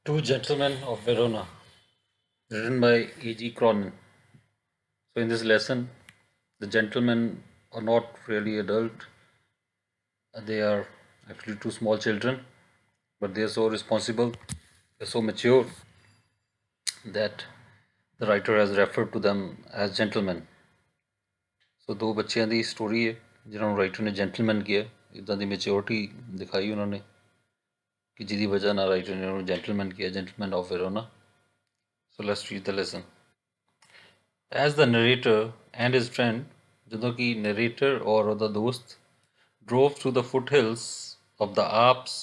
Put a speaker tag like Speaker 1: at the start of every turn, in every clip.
Speaker 1: Two Gentlemen of Verona, written by A.G. Cronin. So, in this lesson, the gentlemen are not really adult, they are actually two small children, but they are so responsible, they're so mature that the writer has referred to them as gentlemen. ਸੋ ਦੋ ਬੱਚਿਆਂ ਦੀ story ਹੈ ਜਿਹਨਾਂ ਨੂੰ writer ਨੇ gentleman ਕਿਹਾ ਇੱਦਾਂ ਦੀ maturity ਦਿਖਾਈ ਉਹਨਾਂ ਨੇ ਕਿ ਜਿਹਦੀ ਵਜ੍ਹਾ ਨਾਲ ਰਾਈਟਰ ਨੇ ਉਹਨੂੰ ਜੈਂਟਲਮੈਨ ਕਿਹਾ gentleman of Verona so let's read the lesson As the narrator and his friend, ਜਦੋਂ ਕਿ narrator ਔਰ ਉਹਦਾ ਦੋਸਤ drove through the foothills of the Alps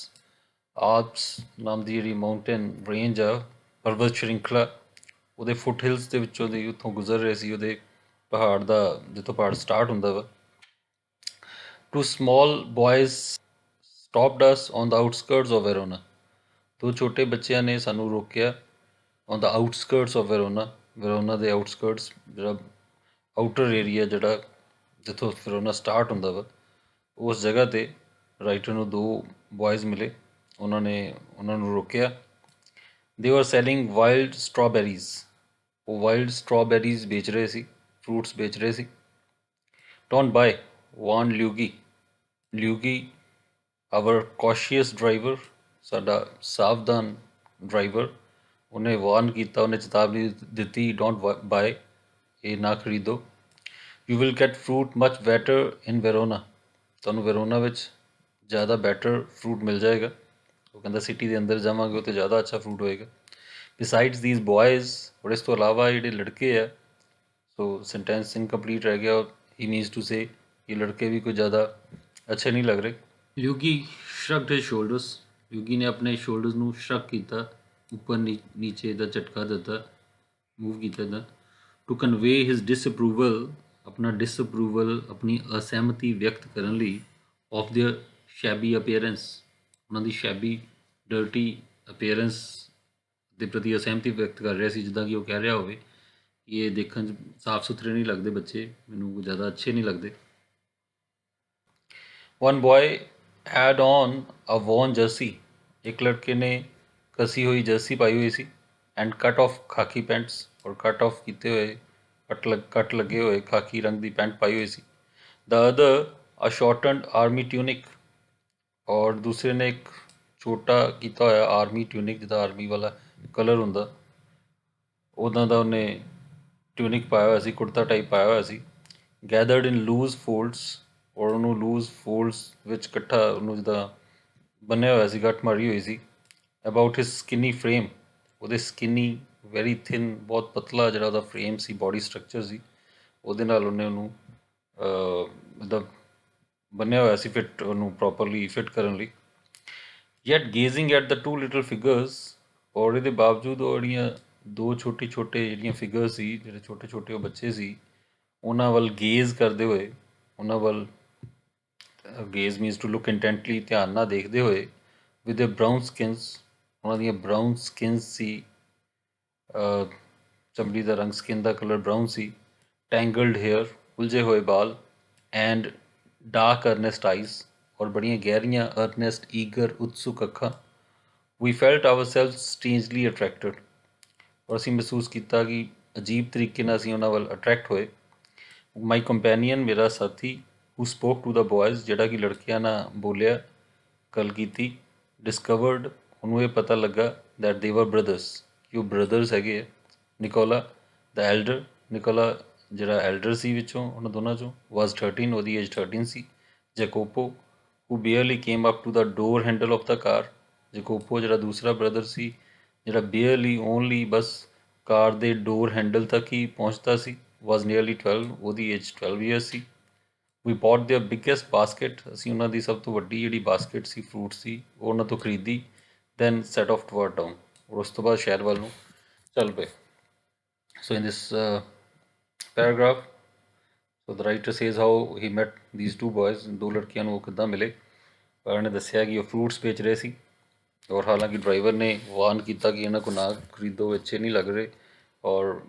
Speaker 1: ਨਾਮ ਦੀ ਜਿਹੜੀ ਮਾਊਂਟੇਨ ਰੇਂਜ ਆ ਪਰਬਤ ਸ਼੍ਰਿੰਖਲਾ ਉਹਦੇ foothills ਦੇ ਵਿੱਚੋਂ ਦੀ ਉੱਥੋਂ ਗੁਜ਼ਰ ਰਹੇ ਸੀ ਉਹਦੇ ਪਹਾੜ ਦਾ ਜਿੱਥੋਂ ਪਹਾੜ ਸਟਾਰਟ ਹੁੰਦਾ ਵਾ Two small boys stopped us on the outskirts of Verona. ਦੋ ਛੋਟੇ ਬੱਚਿਆਂ ਨੇ ਸਾਨੂੰ ਰੋਕਿਆ on the outskirts of Verona. Verona ਦੇ outskirts ਜਿਹੜਾ ਆਊਟਰ ਏਰੀਆ ਜਿਹੜਾ ਜਿੱਥੋਂ ਫਿਰੋਨਾ ਸਟਾਰਟ ਹੁੰਦਾ ਵਾ ਉਸ ਜਗ੍ਹਾ 'ਤੇ ਰਾਈਟਰ ਨੂੰ ਦੋ ਬॉयਜ਼ ਮਿਲੇ ਉਹਨਾਂ ਨੂੰ ਰੋਕਿਆ ਦੇ ਆਰ ਸੈਲਿੰਗ ਵਾਈਲਡ ਸਟ੍ਰਾਬੇਰੀਜ਼ ਉਹ ਵਾਈਲਡ ਸਟ੍ਰਾਬੇਰੀਜ਼ ਵੇਚ ਰਹੇ ਸੀ ਫਰੂਟਸ ਵੇਚ ਰਹੇ ਸੀ ਡੋਂਟ ਬਾਏ ਵਾਨ ਲਿਊਗੀ ਆਵਰ ਕੌਸ਼ੀਅਸ ਡਰਾਈਵਰ ਸਾਡਾ ਸਾਵਧਾਨ ਡਰਾਈਵਰ ਉਹਨੇ ਵਾਰਨ ਕੀਤਾ ਉਹਨੇ ਚੇਤਾਵਨੀ ਦਿੱਤੀ ਡੋਂਟ ਬਾਏ ਇਹ ਨਾ ਖਰੀਦੋ you will get fruit much better in Verona ਤੁਹਾਨੂੰ ਵੈਰੋਨਾ ਵਿੱਚ ਜ਼ਿਆਦਾ ਬੈਟਰ ਫਰੂਟ ਮਿਲ ਜਾਏਗਾ ਉਹ ਕਹਿੰਦਾ ਸਿਟੀ ਦੇ ਅੰਦਰ ਜਾਵਾਂਗੇ ਉੱਥੇ ਜ਼ਿਆਦਾ ਅੱਛਾ ਫਰੂਟ ਹੋਏਗਾ ਬਿਸਾਈਡਸ ਥੀਸ ਬॉयਜ਼ ਔਰ ਇਸ ਤੋਂ ਇਲਾਵਾ ਜਿਹੜੇ ਲੜਕੇ ਆ ਸੋ ਸੈਂਟੈਂਸ ਇਨਕੰਪਲੀਟ ਰਹਿ ਗਿਆ ਹੀ ਮੀਨਸ ਟੂ ਸੇ ਇਹ ਲੜਕੇ ਵੀ ਕੋਈ ਜ਼ਿਆਦਾ ਅੱਛੇ ਨਹੀਂ ਲੱਗ ਰਹੇ ਯੂਗੀ ਸ਼ਰਗਡ ਹਿਜ਼ ਸ਼ੋਲਡਰਸ ਯੂਗੀ ਨੇ ਆਪਣੇ ਸ਼ੋਲਡਰਸ ਨੂੰ ਸ਼ਰਗ ਕੀਤਾ ਉੱਪਰ ਨੀਚੇ ਦਾ ਝਟਕਾ ਦਿੱਤਾ ਮੂਵ ਕੀਤਾ ਦਾ ਟੂ ਕਨਵੇ ਹਿਜ਼ ਡਿਸਅਪਰੂਵਲ ਆਪਣਾ ਡਿਸਅਪਰੂਵਲ ਆਪਣੀ ਅਸਹਿਮਤੀ ਵਿਅਕਤ ਕਰਨ ਲਈ ਆਫ देयर ਸ਼ੈਬੀ ਅਪੀਅਰੈਂਸ ਉਹਨਾਂ ਦੀ ਸ਼ੈਬੀ ਡਰਟੀ ਅਪੀਅਰੈਂਸ ਦੇ ਪ੍ਰਤੀ ਅਸਹਿਮਤੀ ਵਿਅਕਤ ਕਰ ਰਿਹਾ ਸੀ ਜਿੱਦਾਂ ਕਿ ਉਹ ਕਹਿ ਰਿਹਾ ਹੋਵੇ ਕਿ ਇਹ ਦੇਖਣ 'ਚ ਸਾਫ ਸੁਥਰੇ ਨਹੀਂ ਲੱਗਦੇ ਬੱਚੇ ਮੈਨੂੰ ਜ਼ਿਆਦਾ ਅੱਛੇ ਨਹੀਂ ਲੱਗਦੇ one boy had on a worn jersey एक लड़के ने कसी हुई जर्सी पाई हुई सी and cut off khaki pants और कट ऑफ किए हुए कट लगे हुए खाकी रंग की पैंट पाई हुई सी the other a shortened army tunic और दूसरे ने एक छोटा किया होया आर्मी ट्यूनिक जिदा आर्मी वाला कलर होंदा उदा दा उन्हें ट्यूनिक पाया हुआ सी कुर्ता टाइप पाया हुआ सी ਗੈਦਰਡ ਇਨ ਲੂਜ਼ ਫੋਲਡਸ ਔਰ ਉਹਨੂੰ ਲੂਜ਼ ਫੋਲਡਸ ਵਿੱਚ ਇਕੱਠਾ ਉਹਨੂੰ ਜਿੱਦਾਂ ਬੰਨਿਆ ਹੋਇਆ ਸੀ ਗੱਠ ਮਾਰੀ ਹੋਈ ਸੀ ਅਬਾਊਟ ਹਿਸ ਸਕਿਨੀ ਫਰੇਮ ਉਹਦੇ ਸਕਿਨੀ ਵੈਰੀ ਥਿਨ ਬਹੁਤ ਪਤਲਾ ਜਿਹੜਾ ਉਹਦਾ ਫਰੇਮ ਸੀ ਬੋਡੀ ਸਟਰਕਚਰ ਸੀ ਉਹਦੇ ਨਾਲ ਉਹਨੂੰ ਮਤਲਬ ਬੰਨਿਆ ਹੋਇਆ ਸੀ ਫਿੱਟ ਉਹਨੂੰ ਪ੍ਰੋਪਰਲੀ ਫਿੱਟ ਕਰਨ ਲਈ yet gazing at the to little figures ਔਰ ਇਹਦੇ ਬਾਵਜੂਦ ਉਹ ਜਿਹੜੀਆਂ ਦੋ ਛੋਟੇ ਜਿਹੜੀਆਂ ਫਿਗਰ ਸੀ ਜਿਹੜੇ ਛੋਟੇ ਛੋਟੇ ਉਹ ਬੱਚੇ ਸੀ ਉਹਨਾਂ ਵੱਲ ਗੇਜ਼ ਕਰਦੇ ਹੋਏ ਉਹਨਾਂ ਵੱਲ ਗੇਜ਼ ਮੀਨਸ ਟੂ ਲੁੱਕ ਇੰਟੈਂਟਲੀ ਧਿਆਨ ਨਾਲ ਦੇਖਦੇ ਹੋਏ ਵਿਦ ਬਰਾਊਨ ਸਕਿਨਸ ਉਹਨਾਂ ਦੀਆਂ ਬਰਾਊਨ ਸਕਿਨਸ ਸੀ ਚਮੜੀ ਦਾ ਰੰਗ ਸਕਿਨ ਦਾ ਕਲਰ ਬਰਾਊਨ ਸੀ ਟੈਂਗਲਡ ਹੇਅਰ ਉਲਝੇ ਹੋਏ ਬਾਲ ਐਂਡ ਡਾਰਕ ਅਰਨੈਸਟ ਆਈਜ਼ ਔਰ ਬੜੀਆਂ ਗਹਿਰੀਆਂ ਅਰਨੈਸਟ ਈਗਰ ਉਤਸੁਕ ਅੱਖਾਂ ਵੀ ਫੈਲਟ ਆਵਰ ਸੈਲਫ ਸਟ੍ਰੇਂਜਲੀ ਅਟਰੈਕਟਡ ਔਰ ਅਸੀਂ ਮਹਿਸੂਸ ਕੀਤਾ ਕਿ ਅਜੀਬ ਤਰੀਕੇ ਨਾਲ ਅਸੀਂ ਉਹਨਾਂ ਵੱਲ ਅਟਰੈਕਟ ਹੋਏ ਮਾਈ ਕੰਪੈਨੀਅਨ ਮੇਰਾ ਸਾਥੀ ਹੂ ਸਪੋਕ ਟੂ ਦਾ ਬॉयਜ਼ ਜਿਹੜਾ ਕਿ ਲੜਕਿਆਂ ਨਾਲ ਬੋਲਿਆ ਗੱਲ ਕੀਤੀ ਡਿਸਕਵਰਡ ਉਹਨੂੰ ਇਹ ਪਤਾ ਲੱਗਾ ਦੈਟ ਦੇ ਵਰ ਬ੍ਰਦਰਸ ਕਿ ਉਹ ਬ੍ਰਦਰਸ ਹੈਗੇ ਆ ਨਿਕੋਲਾ ਦਾ ਐਲਡਰ ਨਿਕੋਲਾ ਜਿਹੜਾ ਐਲਡਰ ਸੀ ਵਿੱਚੋਂ ਉਹਨਾਂ ਦੋਨਾਂ ਚੋਂ ਵਾਜ਼ 13 ਉਹਦੀ ਏਜ 13 ਸੀ Jacopo who barely came up to the door handle of the car Jacopo ਜਿਹੜਾ ਦੂਸਰਾ ਬ੍ਰਦਰ ਸੀ ਜਿਹੜਾ ਬੀਅਰਲੀ ਓਨਲੀ ਬਸ ਕਾਰ ਦੇ ਡੋਰ ਹੈਂਡਲ ਤੱਕ ਹੀ ਪਹੁੰਚਦਾ ਸੀ was nearly 12 ਉਹਦੀ ਏਜ 12 ਈਅਰਸ ਸੀ we bought their biggest basket ਅਸੀਂ ਉਹਨਾਂ ਦੀ ਸਭ ਤੋਂ ਵੱਡੀ ਜਿਹੜੀ ਬਾਸਕਟ ਸੀ ਫਰੂਟ ਸੀ ਉਹ ਉਹਨਾਂ ਤੋਂ ਖਰੀਦੀ then set off toward town ਔਰ ਉਸ ਤੋਂ ਬਾਅਦ ਸ਼ਹਿਰ ਵੱਲ ਨੂੰ ਚੱਲ ਪਏ so in this paragraph so the writer says how he met these two boys ਦੋ ਲੜਕੀਆਂ ਨੂੰ ਉਹ ਕਿੱਦਾਂ ਮਿਲੇ ਪਰ ਉਹਨੇ ਦੱਸਿਆ ਕਿ ਉਹ ਫਰੂਟਸ ਵੇਚ ਰਹੇ ਸੀ ਔਰ ਹਾਲਾਂਕਿ ਡਰਾਈਵਰ ਨੇ ਵਾਰਨ ਕੀਤਾ ਕਿ ਇਹਨਾਂ ਕੋਲ ਨਾ ਖਰੀਦੋ ਅੱਛੇ ਨਹੀਂ ਲੱਗ ਰਹੇ ਔਰ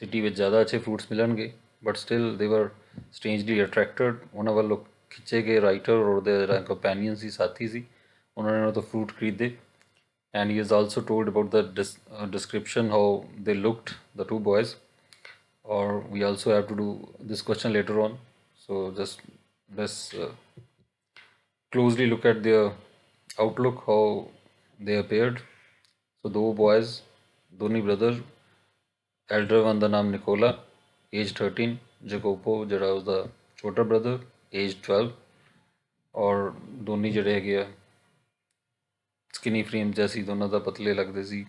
Speaker 1: ਸਿਟੀ ਵਿੱਚ ਜ਼ਿਆਦਾ ਅੱਛੇ ਫਰੂਟਸ ਮਿਲਣਗੇ ਬਟ ਸਟਿਲ ਦੇ ਵਰ ਸਟ੍ਰੇਂਜਲੀ ਅਟਰੈਕਟਡ ਉਹਨਾਂ ਵੱਲੋਂ ਖਿੱਚੇ ਗਏ ਰਾਈਟਰ ਔਰ ਉਹਦੇ ਜਿਹੜਾ ਕੰਪੈਨੀਅਨ ਸੀ ਸਾਥੀ ਸੀ ਉਹਨਾਂ ਨੇ ਉਹਨਾਂ ਤੋਂ ਫਰੂਟ ਖਰੀਦੇ and he has also told about the description how they looked, the two boys. Or we also have to do this question later on. So just let's closely look at their outlook, how they appeared. So two boys, Doni brother, elder one ਦਾ ਨਾਮ Nikola, age 13, ਜਕੋਪੋ ਜਿਹੜਾ ਉਸਦਾ ਛੋਟਾ brother, age 12, ਔਰ ਦੋਨੀ ਜਿਹੜੇ ਹੈਗੇ ਆ ਸਕਿਨੀ frame ਜਿਹਾ ਸੀ, ਦੋਨਾਂ ਦਾ ਪਤਲੇ ਲੱਗਦੇ ਸੀ,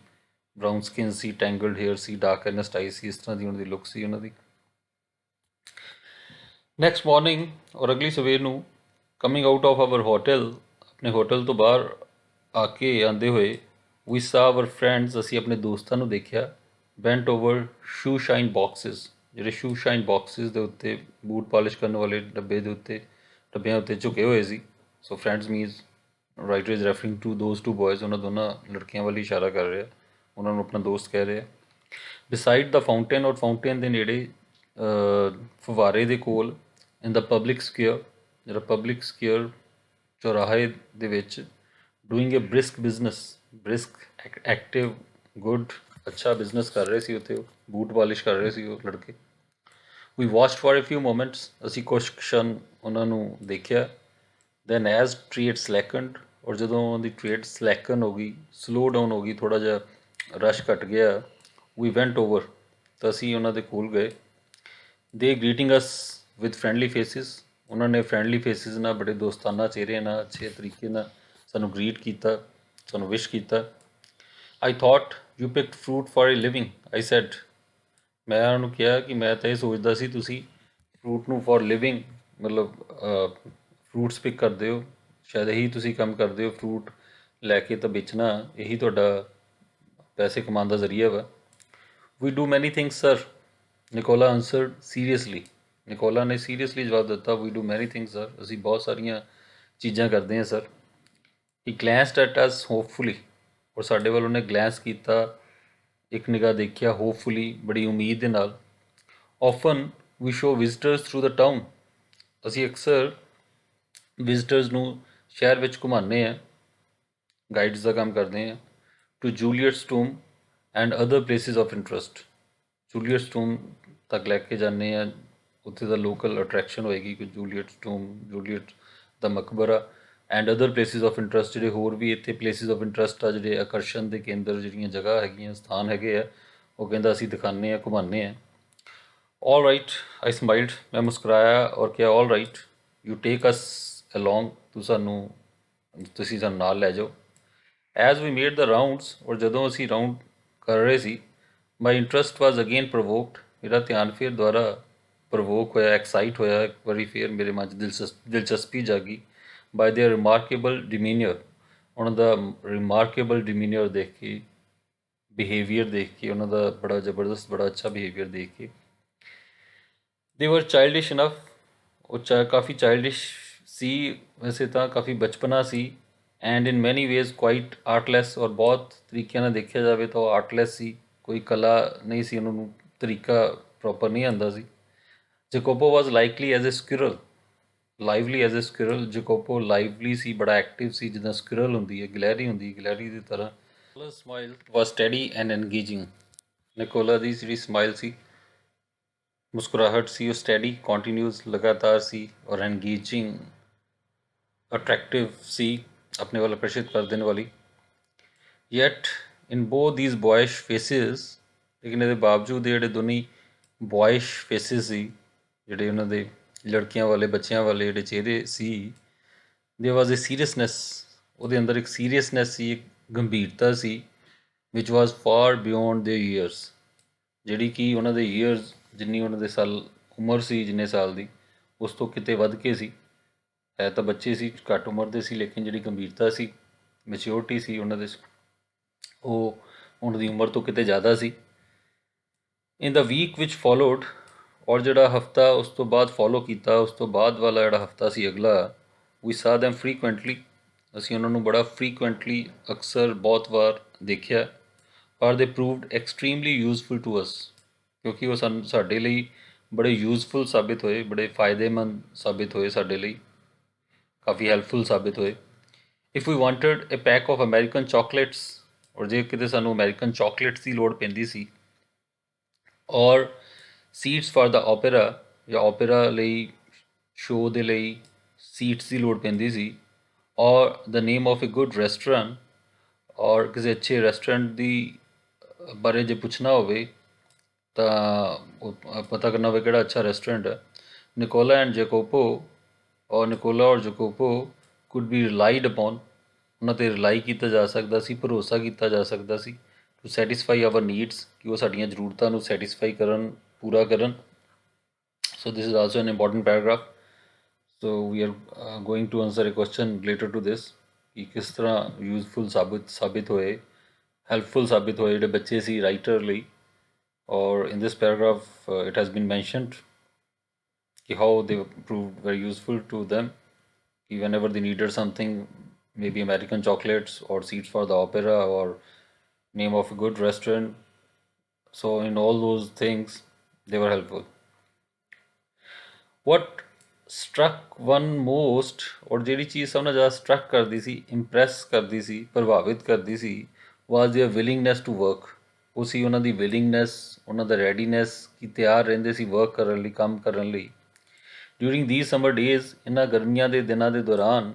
Speaker 1: ਬਰਾਊਨ ਸਕਿਨ ਸੀ, ਟੈਂਗਲਡ ਹੇਅਰ ਸੀ, ਡਾਰਕ ਐਨਸਟ ਆਈ ਸੀ, ਇਸ ਤਰ੍ਹਾਂ ਦੀ ਉਹਨਾਂ ਦੀ ਲੁੱਕ ਸੀ ਉਹਨਾਂ ਦੀ। ਨੈਕਸਟ ਮਾਰਨਿੰਗ ਔਰ ਅਗਲੀ ਸਵੇਰ ਨੂੰ coming out of hour hotel, ਆਪਣੇ ਹੋਟਲ ਤੋਂ ਬਾਹਰ ਆ ਕੇ ਆਉਂਦੇ ਹੋਏ, ਵੀ ਸਾ ਆਵਰ ਫਰੈਂਡਸ, ਅਸੀਂ ਆਪਣੇ ਦੋਸਤਾਂ ਨੂੰ ਦੇਖਿਆ, bent over shoe shine boxes, ਜਿਹੜੇ ਸ਼ੂ ਸ਼ਾਈਨ ਬਾਕਸਿਸ ਦੇ ਉੱਤੇ ਬੂਟ ਪਾਲਿਸ਼ ਕਰਨ ਵਾਲੇ ਡੱਬੇ ਦੇ ਉੱਤੇ, ਡੱਬਿਆਂ ਉੱਤੇ ਝੁਕੇ ਹੋਏ ਸੀ। So friends means writer is referring to those two boys, ਉਹਨਾਂ ਦੋਨਾਂ ਲੜਕੀਆਂ ਵੱਲ ਇਸ਼ਾਰਾ ਕਰ ਰਿਹਾ, ਉਹਨਾਂ ਨੂੰ ਆਪਣਾ ਦੋਸਤ ਕਹਿ ਰਿਹਾ। ਬਿਸਾਈਡ ਦਾ ਫਾਊਂਟੇਨ, ਔਰ ਫਾਊਂਟੇਨ ਦੇ ਨੇੜੇ ਫੁਵਾਰੇ ਦੇ ਕੋਲ, ਇਨ ਦਾ ਪਬਲਿਕ ਸਕੇਅਰ, ਜਿਹੜਾ ਪਬਲਿਕ ਸਕੇਅਰ ਚੌਰਾਹੇ ਦੇ ਵਿੱਚ, ਡੂਇੰਗ ਏ brisk business, brisk active good ਅੱਛਾ ਬਿਜ਼ਨਸ ਕਰ ਰਹੇ ਸੀ ਉੱਥੇ, ਉਹ ਬੂਟ ਪਾਲਿਸ਼ ਕਰ ਰਹੇ ਸੀ ਉਹ ਲੜਕੇ। We watched for a few moments, ਅਸੀਂ ਕੁਛ ਕਸ਼ਨ ਉਹਨਾਂ ਨੂੰ ਦੇਖਿਆ। ਦੈਨ ਐਜ਼ ਟ੍ਰੇਡ ਸਲੈਕਨਡ, ਔਰ ਜਦੋਂ ਉਹਦੀ ਟ੍ਰੇਡ ਸਲੈਕਨ ਹੋ ਗਈ, ਸਲੋ ਡਾਊਨ ਹੋ ਗਈ, ਥੋੜ੍ਹਾ ਜਿਹਾ ਰਸ਼ ਘਟ ਗਿਆ, ਵੀ ਵੈਂਟ ਓਵਰ, ਤਾਂ ਅਸੀਂ ਉਹਨਾਂ ਦੇ ਕੋਲ ਗਏ। They greeting us with friendly faces, ਉਹਨਾਂ ਨੇ ਫਰੈਂਡਲੀ ਫੇਸਿਸ ਨਾਲ, ਬੜੇ ਦੋਸਤਾਨਾ ਚਿਹਰੇ ਨਾਲ, ਅੱਛੇ ਤਰੀਕੇ ਨਾਲ ਸਾਨੂੰ ਗ੍ਰੀਟ ਕੀਤਾ, ਸਾਨੂੰ ਵਿਸ਼ ਕੀਤਾ। I thought you picked fruit for A living, I said, ਮੈਂ ਉਹਨਾਂ ਨੂੰ ਕਿਹਾ ਕਿ ਮੈਂ ਤਾਂ ਇਹ ਸੋਚਦਾ ਸੀ ਤੁਸੀਂ ਫਰੂਟ ਨੂੰ ਫॉर ਲਿਵਿੰਗ, ਮਤਲਬ ਫਰੂਟਸ ਪਿਕ ਕਰਦੇ ਹੋ, ਸ਼ਾਇਦ ਇਹੀ ਤੁਸੀਂ ਕੰਮ ਕਰਦੇ ਹੋ, ਫਰੂਟ ਲੈ ਕੇ ਤਾਂ ਵੇਚਣਾ, ਇਹੀ ਤੁਹਾਡਾ ਪੈਸੇ ਕਮਾਉਣ ਦਾ ਜ਼ਰੀਆ ਵਾ। We do many things sir, Nicola answered seriously, Nicola ਨੇ ਸੀਰੀਅਸਲੀ ਜਵਾਬ ਦਿੱਤਾ, we do many things sir, ਅਸੀਂ ਬਹੁਤ ਸਾਰੀਆਂ ਚੀਜ਼ਾਂ ਕਰਦੇ ਹਾਂ sir. He glanced at us hopefully, ਔਰ ਸਾਡੇ ਵੱਲ ਉਹਨੇ ਗਲੈਂਸ ਕੀਤਾ, ਇੱਕ ਨਿਗਾਹ ਦੇਖਿਆ, ਹੋਪਫੁਲੀ, ਬੜੀ ਉਮੀਦ ਦੇ ਨਾਲ। Often we show visitors through the town, ਅਸੀਂ ਅਕਸਰ ਵਿਜ਼ਟਰਸ ਨੂੰ ਸ਼ਹਿਰ ਵਿੱਚ ਘੁਮਾਉਂਦੇ ਹਾਂ, ਗਾਈਡਸ ਦਾ ਕੰਮ ਕਰਦੇ ਹਾਂ। To Juliet's tomb and other places of interest, Juliet's tomb ਤੱਕ ਲੈ ਕੇ ਜਾਂਦੇ ਹਾਂ, ਉੱਥੇ ਦਾ ਲੋਕਲ ਅਟਰੈਕਸ਼ਨ ਹੋਏਗੀ ਕਿ ਜੂਲੀਅਟਸ ਟੂਮ, ਜੂਲੀਅਟ ਦਾ ਮਕਬਰਾ, and other places of interest, ਜਿਹੜੇ ਹੋਰ ਵੀ ਇੱਥੇ ਪਲੇਸਿਸ ਆਫ ਇੰਟਰਸਟ ਆ, ਜਿਹੜੇ ਆਕਰਸ਼ਣ ਦੇ ਕੇਂਦਰ, ਜਿਹੜੀਆਂ ਜਗ੍ਹਾ ਹੈਗੀਆਂ, ਸਥਾਨ ਹੈਗੇ ਆ, ਉਹ ਕਹਿੰਦਾ ਅਸੀਂ ਦਿਖਾਉਂਦੇ ਹਾਂ, ਘੁਮਾਉਂਦੇ ਹਾਂ। ਆਲ ਰਾਈਟ, ਆਈ ਸਮਾਈਲਡ, ਮੈਂ ਮੁਸਕਰਾਇਆ ਔਰ ਕਿਹਾ all right, you take us along, ਤੁਸੀਂ ਸਾਨੂੰ ਨਾਲ ਲੈ ਜਾਓ। ਐਜ਼ ਵੀ ਮੇਡ ਦਾ ਰਾਊਂਡਸ, ਔਰ ਜਦੋਂ ਅਸੀਂ ਰਾਊਂਡ ਕਰ ਰਹੇ ਸੀ, ਮਾਈ ਇੰਟਰਸਟ ਵਾਜ਼ ਅਗੇਨ ਪ੍ਰਵੋਕਡ, ਮੇਰਾ ਧਿਆਨ ਫਿਰ ਦੁਬਾਰਾ ਪ੍ਰਵੋਕ ਹੋਇਆ, ਐਕਸਾਈਟ ਹੋਇਆ, ਇੱਕ ਵਾਰੀ ਫਿਰ ਮੇਰੇ ਮਨ 'ਚ ਦਿਲਚਸਪੀ ਜਾਗੀ, ਬਾਈ ਦੇਅਰ ਰਿਮਾਰਕੇਬਲ ਡਿਮੀਨੀਅਰ, ਉਹਨਾਂ ਦਾ ਰਿਮਾਰਕੇਬਲ ਡਿਮੀਨੀਅਰ ਦੇਖ ਕੇ, ਬਿਹੇਵੀਅਰ ਦੇਖ ਕੇ, ਉਹਨਾਂ ਦਾ ਬੜਾ ਜ਼ਬਰਦਸਤ, ਬੜਾ ਅੱਛਾ ਬਿਹੇਵੀਅਰ ਦੇਖ ਕੇ। ਦੇ ਵਰ ਚਾਈਲਡਿਸ਼ ਇਨਫ, ਉਹ ਕਾਫੀ ਚਾਈਲਡਿਸ਼ ਸੀ, ਵੈਸੇ ਤਾਂ ਕਾਫੀ ਬਚਪਨਾ ਸੀ, ਐਂਡ ਇਨ ਮੈਨੀ ਵੇਜ਼ ਕੁਆਇਟ ਆਰਟਲੈਸ, ਔਰ ਬਹੁਤ ਤਰੀਕਿਆਂ ਨਾਲ ਦੇਖਿਆ ਜਾਵੇ ਤਾਂ ਉਹ ਆਰਟਲੈਸ ਸੀ, ਕੋਈ ਕਲਾ ਨਹੀਂ ਸੀ, ਉਹਨਾਂ ਨੂੰ ਤਰੀਕਾ ਪ੍ਰੋਪਰ ਨਹੀਂ ਆਉਂਦਾ ਸੀ। Jacopo was likely as a squirrel, lively as a squirrel, Jacopo lively ਸੀ, ਬੜਾ ਐਕਟਿਵ ਸੀ, ਜਿੱਦਾਂ ਸਕਿਰਲ ਹੁੰਦੀ ਹੈ, ਗਿਲਹਿਰੀ ਹੁੰਦੀ ਹੈ, ਗਿਲਹਿਰੀ ਦੀ ਤਰ੍ਹਾਂ। ਸਮਾਈਲ ਵਾਜ਼ ਸਟੈਡੀ ਐਂਡ ਐਨਗੇਜਿੰਗ, ਨਿਕੋਲਾ ਦੀ ਜਿਹੜੀ ਸਮਾਈਲ ਸੀ, ਮੁਸਕਰਾਹਟ ਸੀ, ਉਹ ਸਟੈਡੀ, ਕੰਟੀਨਿਊਸ, ਲਗਾਤਾਰ ਸੀ, ਔਰ ਐਨਗੇਜਿੰਗ, ਅਟਰੈਕਟਿਵ ਸੀ, ਆਪਣੇ ਵੱਲ ਆਕਰਸ਼ਿਤ ਕਰ ਦੇਣ ਵਾਲੀ। Yet in both these boyish faces, ਲੇਕਿਨ ਇਹਦੇ ਬਾਵਜੂਦ ਜਿਹੜੇ ਦੋਨੀ ਬॉयश ਫੇਸਿਸ ਸੀ, ਜਿਹੜੇ ਉਹਨਾਂ ਦੇ ਲੜਕੀਆਂ ਵਾਲੇ, ਬੱਚਿਆਂ ਵਾਲੇ ਜਿਹੜੇ ਚਿਹਰੇ ਸੀ, ਦੇ ਵਾਜ਼ ਏ ਸੀਰੀਅਸਨੈਸ, ਉਹਦੇ ਅੰਦਰ ਇੱਕ ਸੀਰੀਅਸਨੈਸ ਸੀ, ਇੱਕ ਗੰਭੀਰਤਾ ਸੀ, ਵਿਚ ਵਾਜ਼ ਫਾਰ ਬਿਯੋਂਡ ਦੇ ਈਅਰਸ, ਜਿਹੜੀ ਕਿ ਉਹਨਾਂ ਦੇ ਈਅਰਸ, ਜਿੰਨੀ ਉਹਨਾਂ ਦੇ ਸਾਲ ਉਮਰ ਸੀ, ਜਿੰਨੇ ਸਾਲ ਦੀ, ਉਸ ਤੋਂ ਕਿਤੇ ਵੱਧ ਕੇ ਸੀ। ਹੈ ਤਾਂ ਬੱਚੇ ਸੀ, ਘੱਟ ਉਮਰ ਦੇ ਸੀ, ਲੇਕਿਨ ਜਿਹੜੀ ਗੰਭੀਰਤਾ ਸੀ, ਮੈਚਿਓਰਟੀ ਸੀ ਉਹਨਾਂ ਦੇ, ਉਹ ਉਹਨਾਂ ਦੀ ਉਮਰ ਤੋਂ ਕਿਤੇ ਜ਼ਿਆਦਾ ਸੀ। ਇਨ ਦਾ ਵੀਕ ਵਿਚ ਫੋਲੋਡ, ਔਰ ਜਿਹੜਾ ਹਫਤਾ ਉਸ ਤੋਂ ਬਾਅਦ ਫੋਲੋ ਕੀਤਾ, ਉਸ ਤੋਂ ਬਾਅਦ ਵਾਲਾ ਜਿਹੜਾ ਹਫਤਾ ਸੀ ਅਗਲਾ, ਵੀ ਸਾ ਦੈਮ ਫਰੀਕੁਐਂਟਲੀ, ਅਸੀਂ ਉਹਨਾਂ ਨੂੰ ਬੜਾ ਫਰੀਕੁਐਂਟਲੀ, ਅਕਸਰ, ਬਹੁਤ ਵਾਰ ਦੇਖਿਆ। Are they proved extremely useful to us, ਕਿਉਂਕਿ ਉਹ ਸਾਡੇ ਲਈ ਬੜੇ ਯੂਜ਼ਫੁਲ ਸਾਬਿਤ ਹੋਏ, ਬੜੇ ਫਾਇਦੇਮੰਦ ਸਾਬਿਤ ਹੋਏ ਸਾਡੇ ਲਈ, ਕਾਫੀ ਹੈਲਪਫੁਲ ਸਾਬਿਤ ਹੋਏ। If we wanted a pack of American chocolates, ਔਰ ਜੇ ਕਿਤੇ ਸਾਨੂੰ ਅਮਰੀਕਨ ਚਾਕਲੇਟਸ ਦੀ ਲੋੜ ਪੈਂਦੀ ਸੀ ਔਰ ਸੀਟਸ ਫਾਰ ਦਾ ਓਪੇਰਾ ਜਾਂ ਓਪੇਰਾ ਲਈ ਸ਼ੋਅ ਦੇ ਲਈ ਸੀਟਸ ਦੀ ਲੋੜ ਪੈਂਦੀ ਸੀ ਔਰ the name of a good restaurant ਔਰ ਕਿਸੇ ਅੱਛੇ ਰੈਸਟੋਰੈਂਟ ਦੀ ਬਾਰੇ ਜੇ ਪੁੱਛਣਾ ਹੋਵੇ ਤਾਂ ਉਹ ਪਤਾ ਕਰਨਾ ਹੋਵੇ ਕਿਹੜਾ ਅੱਛਾ ਰੈਸਟੋਰੈਂਟ ਹੈ ਨਿਕੋਲਾ ਐਂਡ ਜੈਕੋਪੋ ਔਰ ਨਿਕੋਲਾ ਔਰ ਜੈਕੋਪੋ ਕੁਡ ਬੀ ਰਿਲਾਈਡ ਅਪੋਨ ਉਹਨਾਂ 'ਤੇ ਰਿਲਾਈ ਕੀਤਾ ਜਾ ਸਕਦਾ ਸੀ ਭਰੋਸਾ ਕੀਤਾ ਜਾ ਸਕਦਾ ਸੀ ਟੂ ਸੈਟਿਸਫਾਈ ਆਵਰ ਨੀਡਸ ਕਿ ਉਹ ਸਾਡੀਆਂ ਜ਼ਰੂਰਤਾਂ ਨੂੰ ਸੈਟਿਸਫਾਈ ਕਰਨ ਪੂਰਾ ਕਰਨ so this is also an important paragraph so we are going to answer a question related to this ਕਿ ਕਿਸ ਤਰ੍ਹਾਂ ਯੂਜ਼ਫੁਲ ਸਾਬਿਤ ਹੋਏ ਹੈਲਪਫੁਲ ਸਾਬਿਤ ਹੋਏ ਜਿਹੜੇ ਬੱਚੇ ਸੀ ਰਾਈਟਰ ਲਈ ਔਰ in this paragraph it has been mentioned ਕਿ how they proved very useful to them whenever they needed something, maybe American chocolates or seats for the opera or name of a good restaurant. So in all those things, they were helpful. What struck one most ਔਰ ਜਿਹੜੀ ਚੀਜ਼ ਸਭ ਨਾਲੋਂ ਜ਼ਿਆਦਾ ਸਟਰਕ ਕਰਦੀ ਸੀ Impress ਕਰਦੀ ਸੀ ਪ੍ਰਭਾਵਿਤ ਕਰਦੀ ਸੀ was their willingness to work ਉਹ ਸੀ ਉਹਨਾਂ ਦੀ ਵਿਲਿੰਗਨੈਸ ਉਹਨਾਂ ਦਾ ਰੈਡੀਨੈਸ ਕਿ ਤਿਆਰ ਰਹਿੰਦੇ ਸੀ ਵਰਕ ਕਰਨ ਲਈ ਕੰਮ ਕਰਨ ਲਈ ਡਿਊਰਿੰਗ these ਸਮਰ ਡੇਜ਼ ਇਹਨਾਂ ਗਰਮੀਆਂ ਦੇ ਦਿਨਾਂ ਦੇ ਦੌਰਾਨ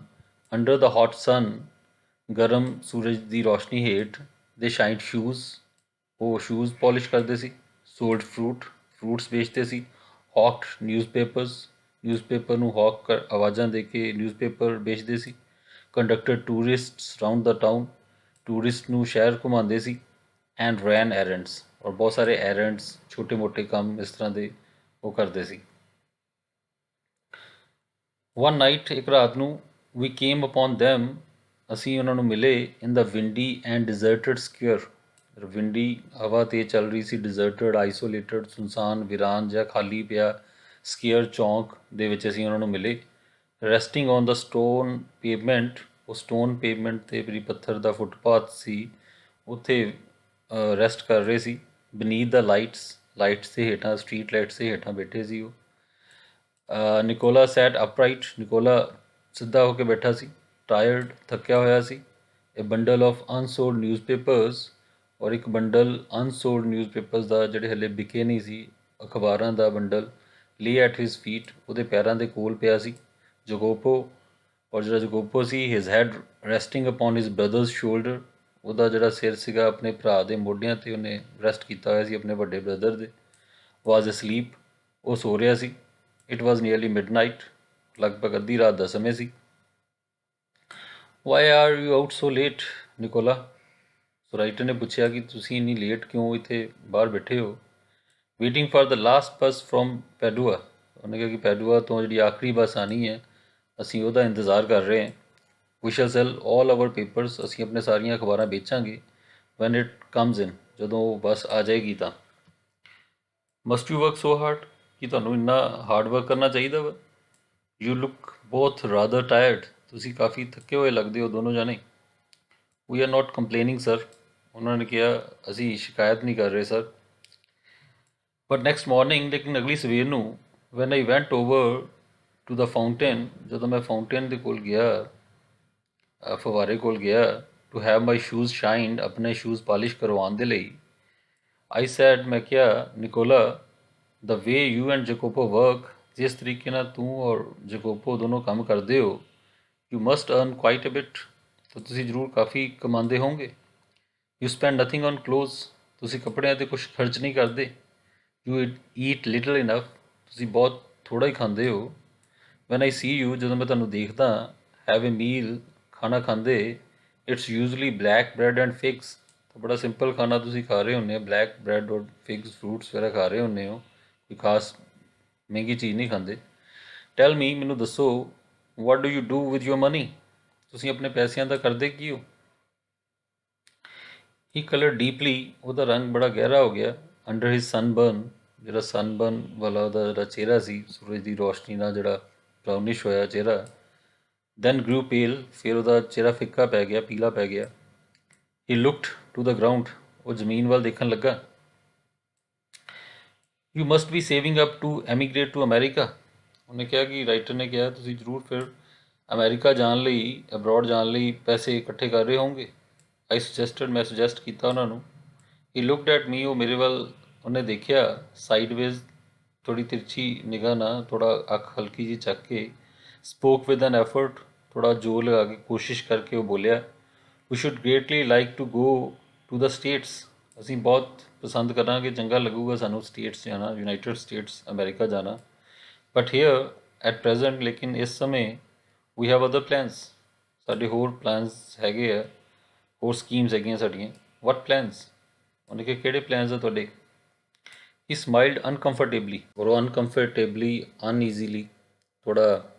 Speaker 1: ਅੰਡਰ ਦਾ ਹੌਟ ਸਨ ਗਰਮ ਸੂਰਜ ਦੀ ਰੋਸ਼ਨੀ ਹੇਠ ਦੇ ਸ਼ਾਈਨਡ ਸ਼ੂਜ਼ ਉਹ ਸ਼ੂਜ਼ ਪਾਲਿਸ਼ ਕਰਦੇ ਸੀ ਸੋਲਡ ਫਰੂਟਸ ਵੇਚਦੇ ਸੀ ਹੌਕਡ ਨਿਊਜ਼ਪੇਪਰ ਨੂੰ ਹੌਕ ਕਰ ਆਵਾਜ਼ਾਂ ਦੇ ਕੇ ਨਿਊਜ਼ਪੇਪਰ ਵੇਚਦੇ ਸੀ ਕੰਡਕਟਡ ਟੂਰਿਸਟਸ ਰਾਊਂਡ ਦਾ ਟਾਊਨ ਟੂਰਿਸਟ ਨੂੰ ਸ਼ਹਿਰ ਘੁਮਾਉਂਦੇ ਸੀ ਐਂਡ ਰੈਨ ਐਰੈਂਡਸ ਔਰ ਬਹੁਤ ਸਾਰੇ ਐਰੈਂਡਸ ਛੋਟੇ ਮੋਟੇ ਕੰਮ ਇਸ ਤਰ੍ਹਾਂ ਦੇ ਉਹ ਕਰਦੇ ਸੀ ਵਨ ਨਾਈਟ ਇੱਕ ਰਾਤ ਨੂੰ ਵੀ ਕੇਮ ਅਪੋਨ them ਅਸੀਂ ਉਹਨਾਂ ਨੂੰ ਮਿਲੇ ਇਨ ਦਾ ਵਿੰਡੀ ਐਂਡ ਡਿਜ਼ਰਟਡ ਸਕੁਅਰ ਵਿੰਡੀ ਹਵਾ ਤੇਜ਼ ਚੱਲ ਰਹੀ ਸੀ ਡਿਜ਼ਰਟਡ ਆਈਸੋਲੇਟਡ ਸੁਨਸਾਨ ਵੀਰਾਨ ਜਿਹਾ ਖਾਲੀ ਪਿਆ ਸਕੇਅਰ ਚੌਂਕ ਦੇ ਵਿੱਚ ਅਸੀਂ ਉਹਨਾਂ ਨੂੰ ਮਿਲੇ ਰੈਸਟਿੰਗ ਔਨ ਦਾ ਸਟੋਨ ਪੇਵਮੈਂਟ ਉਹ ਸਟੋਨ ਪੇਵਮੈਂਟ 'ਤੇ ਜਿਹੜੀ ਪੱਥਰ ਦਾ ਫੁੱਟਪਾਥ ਸੀ ਉੱਥੇ ਰੈਸਟ ਕਰ ਰਹੇ ਸੀ ਬਨੀਥ ਦਾ ਲਾਈਟਸ ਦੇ ਹੇਠਾਂ ਸਟਰੀਟ ਲਾਈਟਸ ਦੇ ਹੇਠਾਂ ਬੈਠੇ ਸੀ ਉਹ ਨਿਕੋਲਾ ਸੈਟ ਅਪਰਾਈਟ ਨਿਕੋਲਾ ਸਿੱਧਾ ਹੋ ਕੇ ਬੈਠਾ ਸੀ ਟਾਇਰਡ ਥੱਕਿਆ ਹੋਇਆ ਸੀ ਇਹ ਬੰਡਲ ਆਫ ਅਨਸੋਲਡ ਨਿਊਜ਼ਪੇਪਰਸ ਔਰ ਇੱਕ ਬੰਡਲ ਅਨਸੋਲਡ ਨਿਊਜ਼ਪੇਪਰਸ ਦਾ ਜਿਹੜੇ ਹਲੇ ਵਿਕੇ ਨਹੀਂ ਸੀ ਅਖਬਾਰਾਂ ਦਾ bundle lay at his feet ਉਹਦੇ ਪੈਰਾਂ ਦੇ ਕੋਲ ਪਿਆ ਸੀ ਜਗੋਪੋ ਔਰ ਜਿਹੜਾ ਜਗੋਪੋ ਸੀ his head resting upon his brother's shoulder ਉਹਦਾ ਜਿਹੜਾ ਸਿਰ ਸੀਗਾ ਆਪਣੇ ਭਰਾ ਦੇ ਮੋਢਿਆਂ 'ਤੇ ਉਹਨੇ ਰੈਸਟ ਕੀਤਾ ਹੋਇਆ ਸੀ ਆਪਣੇ ਵੱਡੇ ਬ੍ਰਦਰ ਦੇ ਵਾਜ਼ ਅਸਲੀਪ ਉਹ ਸੋ ਰਿਹਾ ਸੀ ਇਟ ਵਾਜ਼ ਨੀਅਰਲੀ ਮਿਡਨਾਈਟ ਲਗਭਗ ਅੱਧੀ ਰਾਤ ਦਾ ਸਮੇਂ ਸੀ why are you out so late Nicola so writer ਨੇ ਪੁੱਛਿਆ ਕਿ ਤੁਸੀਂ ਇੰਨੀ ਲੇਟ ਕਿਉਂ ਇੱਥੇ ਬਾਹਰ ਬੈਠੇ ਹੋ waiting for the last bus from Padua ਉਹਨੇ ਕਿਹਾ ਕਿ ਪੈਡੂਆ ਤੋਂ ਜਿਹੜੀ ਆਖਰੀ ਬੱਸ ਆਉਣੀ ਹੈ ਅਸੀਂ ਉਹਦਾ ਇੰਤਜ਼ਾਰ ਕਰ ਰਹੇ ਹਾਂ we shall sell all our papers ਅਸੀਂ ਆਪਣੇ ਸਾਰੀਆਂ ਅਖਬਾਰਾਂ ਵੇਚਾਂਗੇ ਵੈਨ ਇਟ ਕਮਜ਼ ਇਨ ਜਦੋਂ ਉਹ ਬੱਸ ਆ ਜਾਏਗੀ ਤਾਂ must you work so hard ਕਿ ਤੁਹਾਨੂੰ ਇੰਨਾ ਹਾਰਡ ਵਰਕ ਕਰਨਾ ਚਾਹੀਦਾ ਵਾ you look both rather tired ਤੁਸੀਂ ਕਾਫੀ ਥੱਕੇ ਹੋਏ ਲੱਗਦੇ ਹੋ ਦੋਨੋਂ ਜਾਣੇ we are not complaining sir ਉਹਨਾਂ ਨੇ ਕਿਹਾ ਅਸੀਂ ਸ਼ਿਕਾਇਤ ਨਹੀਂ ਕਰ ਰਹੇ ਸਰ ਬਟ ਨੈਕਸਟ ਮਾਰਨਿੰਗ ਲੇਕਿਨ ਅਗਲੀ ਸਵੇਰ ਨੂੰ when I went over to the fountain ਜਦੋਂ ਮੈਂ ਫਾਊਂਟੇਨ ਦੇ ਕੋਲ ਗਿਆ ਫਵਾਰੇ ਕੋਲ ਗਿਆ to have my shoes shined ਆਪਣੇ ਸ਼ੂਜ਼ ਪਾਲਿਸ਼ ਕਰਵਾਉਣ ਦੇ ਲਈ ਆਈ ਸੈਡ ਮੈਂ ਕਿਹਾ Nikola the way you and ਜਕੋਪੋ work ਜਿਸ ਤਰੀਕੇ ਨਾਲ ਤੂੰ ਔਰ ਜਕੋਪੋ ਦੋਨੋਂ ਕੰਮ ਕਰਦੇ ਹੋ you must earn quite a bit ਤਾਂ ਤੁਸੀਂ ਜ਼ਰੂਰ ਕਾਫੀ ਕਮਾਉਂਦੇ ਹੋਵੋਗੇ you spend nothing on clothes ਤੁਸੀਂ ਕੱਪੜਿਆਂ 'ਤੇ ਕੁਛ ਖਰਚ ਨਹੀਂ ਕਰਦੇ ਯੂ ਈਟ ਲਿਟਲ ਇਨਫ ਤੁਸੀਂ ਬਹੁਤ ਥੋੜ੍ਹਾ ਹੀ ਖਾਂਦੇ ਹੋ ਵੈਨ ਆਈ ਸੀ ਯੂ ਜਦੋਂ ਮੈਂ ਤੁਹਾਨੂੰ ਦੇਖਦਾ ਹੈਵ ਏ ਮੀਲ ਖਾਣਾ ਖਾਂਦੇ it's usually black bread and figs ਤਾਂ ਬੜਾ ਸਿੰਪਲ ਖਾਣਾ ਤੁਸੀਂ ਖਾ ਰਹੇ ਹੁੰਦੇ ਹੋ ਬਲੈਕ ਬ੍ਰੈਡ ਔਰ ਫਿਗਸ ਫਰੂਟਸ ਵਗੈਰਾ ਖਾ ਰਹੇ ਹੁੰਦੇ ਹੋ ਕੋਈ ਖਾਸ ਮਹਿੰਗੀ ਚੀਜ਼ ਨਹੀਂ ਖਾਂਦੇ ਟੈਲ ਮੀ ਮੈਨੂੰ ਦੱਸੋ what do you do with your money ਤੁਸੀਂ ਆਪਣੇ ਪੈਸਿਆਂ ਦਾ ਕਰਦੇ ਕੀ ਹੋ ਹੀ ਕਲਰ ਡੀਪਲੀ ਉਹਦਾ ਰੰਗ ਬੜਾ ਗਹਿਰਾ ਹੋ ਗਿਆ ਅੰਡਰ ਹਿਜ਼ ਸਨਬਰਨ ਜਿਹੜਾ ਸਨਬਰਨ ਵਾਲਾ ਉਹਦਾ ਜਿਹੜਾ ਚਿਹਰਾ ਸੀ ਸੂਰਜ ਦੀ ਰੋਸ਼ਨੀ ਨਾਲ ਜਿਹੜਾ ਬਰਾਊਨਿਸ਼ ਹੋਇਆ ਚਿਹਰਾ ਦੈਨ ਗਰੂ ਪੇਲ ਫਿਰ ਉਹਦਾ ਚਿਹਰਾ ਫਿੱਕਾ ਪੈ ਗਿਆ ਪੀਲਾ ਪੈ ਗਿਆ he looked to the ground ਉਹ ਜ਼ਮੀਨ ਵੱਲ ਦੇਖਣ ਲੱਗਾ you must be saving up to emigrate to America ਉਹਨੇ ਕਿਹਾ ਕਿ ਰਾਈਟਰ ਨੇ ਕਿਹਾ ਤੁਸੀਂ ਜ਼ਰੂਰ ਫਿਰ ਅਮੈਰੀਕਾ ਜਾਣ ਲਈ ਅਬਰੋਡ ਜਾਣ ਲਈ ਪੈਸੇ ਇਕੱਠੇ ਕਰ ਰਹੇ ਹੋਵੋਗੇ ਆਈ ਸਜੈਸਟਡ, ਮੈਂ ਸੁਜੈਸਟ ਕੀਤਾ ਉਹਨਾਂ ਨੂੰ। ਹੀ ਲੁਕਡ ਐਟ ਮੀ, ਉਹ ਮੇਰੇ ਵੱਲ ਉਹਨੇ ਦੇਖਿਆ ਸਾਈਡਵੇਜ਼, ਥੋੜੀ ਤਿਰਛੀ ਨਿਗਾਹ ਨਾਲ, ਥੋੜਾ ਅੱਖ ਹਲਕੀ ਜਿਹੀ ਚੱਕ ਕੇ, ਸਪੋਕ ਵਿਦ ਐਨ ਐਫਰਟ, ਥੋੜਾ ਜ਼ੋਰ ਲਗਾ ਕੇ, ਕੋਸ਼ਿਸ਼ ਕਰਕੇ ਉਹ ਬੋਲਿਆ, we should greatly like to go to the States, ਅਸੀਂ ਬਹੁਤ ਪਸੰਦ ਕਰਾਂਗੇ, ਚੰਗਾ ਲੱਗੂਗਾ ਸਾਨੂੰ ਸਟੇਟਸ ਜਾਣਾ, ਯੂਨਾਈਟਿਡ ਸਟੇਟਸ ਅਮਰੀਕਾ ਜਾਣਾ। ਬਟ ਹੇਅਰ ਐਟ ਪ੍ਰੈਜ਼ੈਂਟ, ਲੇਕਿਨ ਇਸ ਸਮੇਂ, ਵੀ ਹੈਵ ਅਦਰ ਪਲਾਨਸ, ਸਾਡੇ ਹੋਰ ਪਲਾਨਸ ਹੈਗੇ ਆ, ਹੋਰ ਸਕੀਮਸ ਹੈਗੀਆਂ ਸਾਡੀਆਂ। ਵਾਟ ਪਲਾਨਸ? ਉਹਨੇ ਕਿਹਾ ਕਿਹੜੇ ਪਲਾਨਸ ਆ ਤੁਹਾਡੇ? ਹੀ ਸਮਾਈਲਡ ਅਨਕੰਫਰਟੇਬਲੀ, ਔਰ ਉਹ ਅਨਕੰਫਰਟੇਬਲੀ, ਅਨਈਜ਼ੀਲੀ, ਥੋੜਾ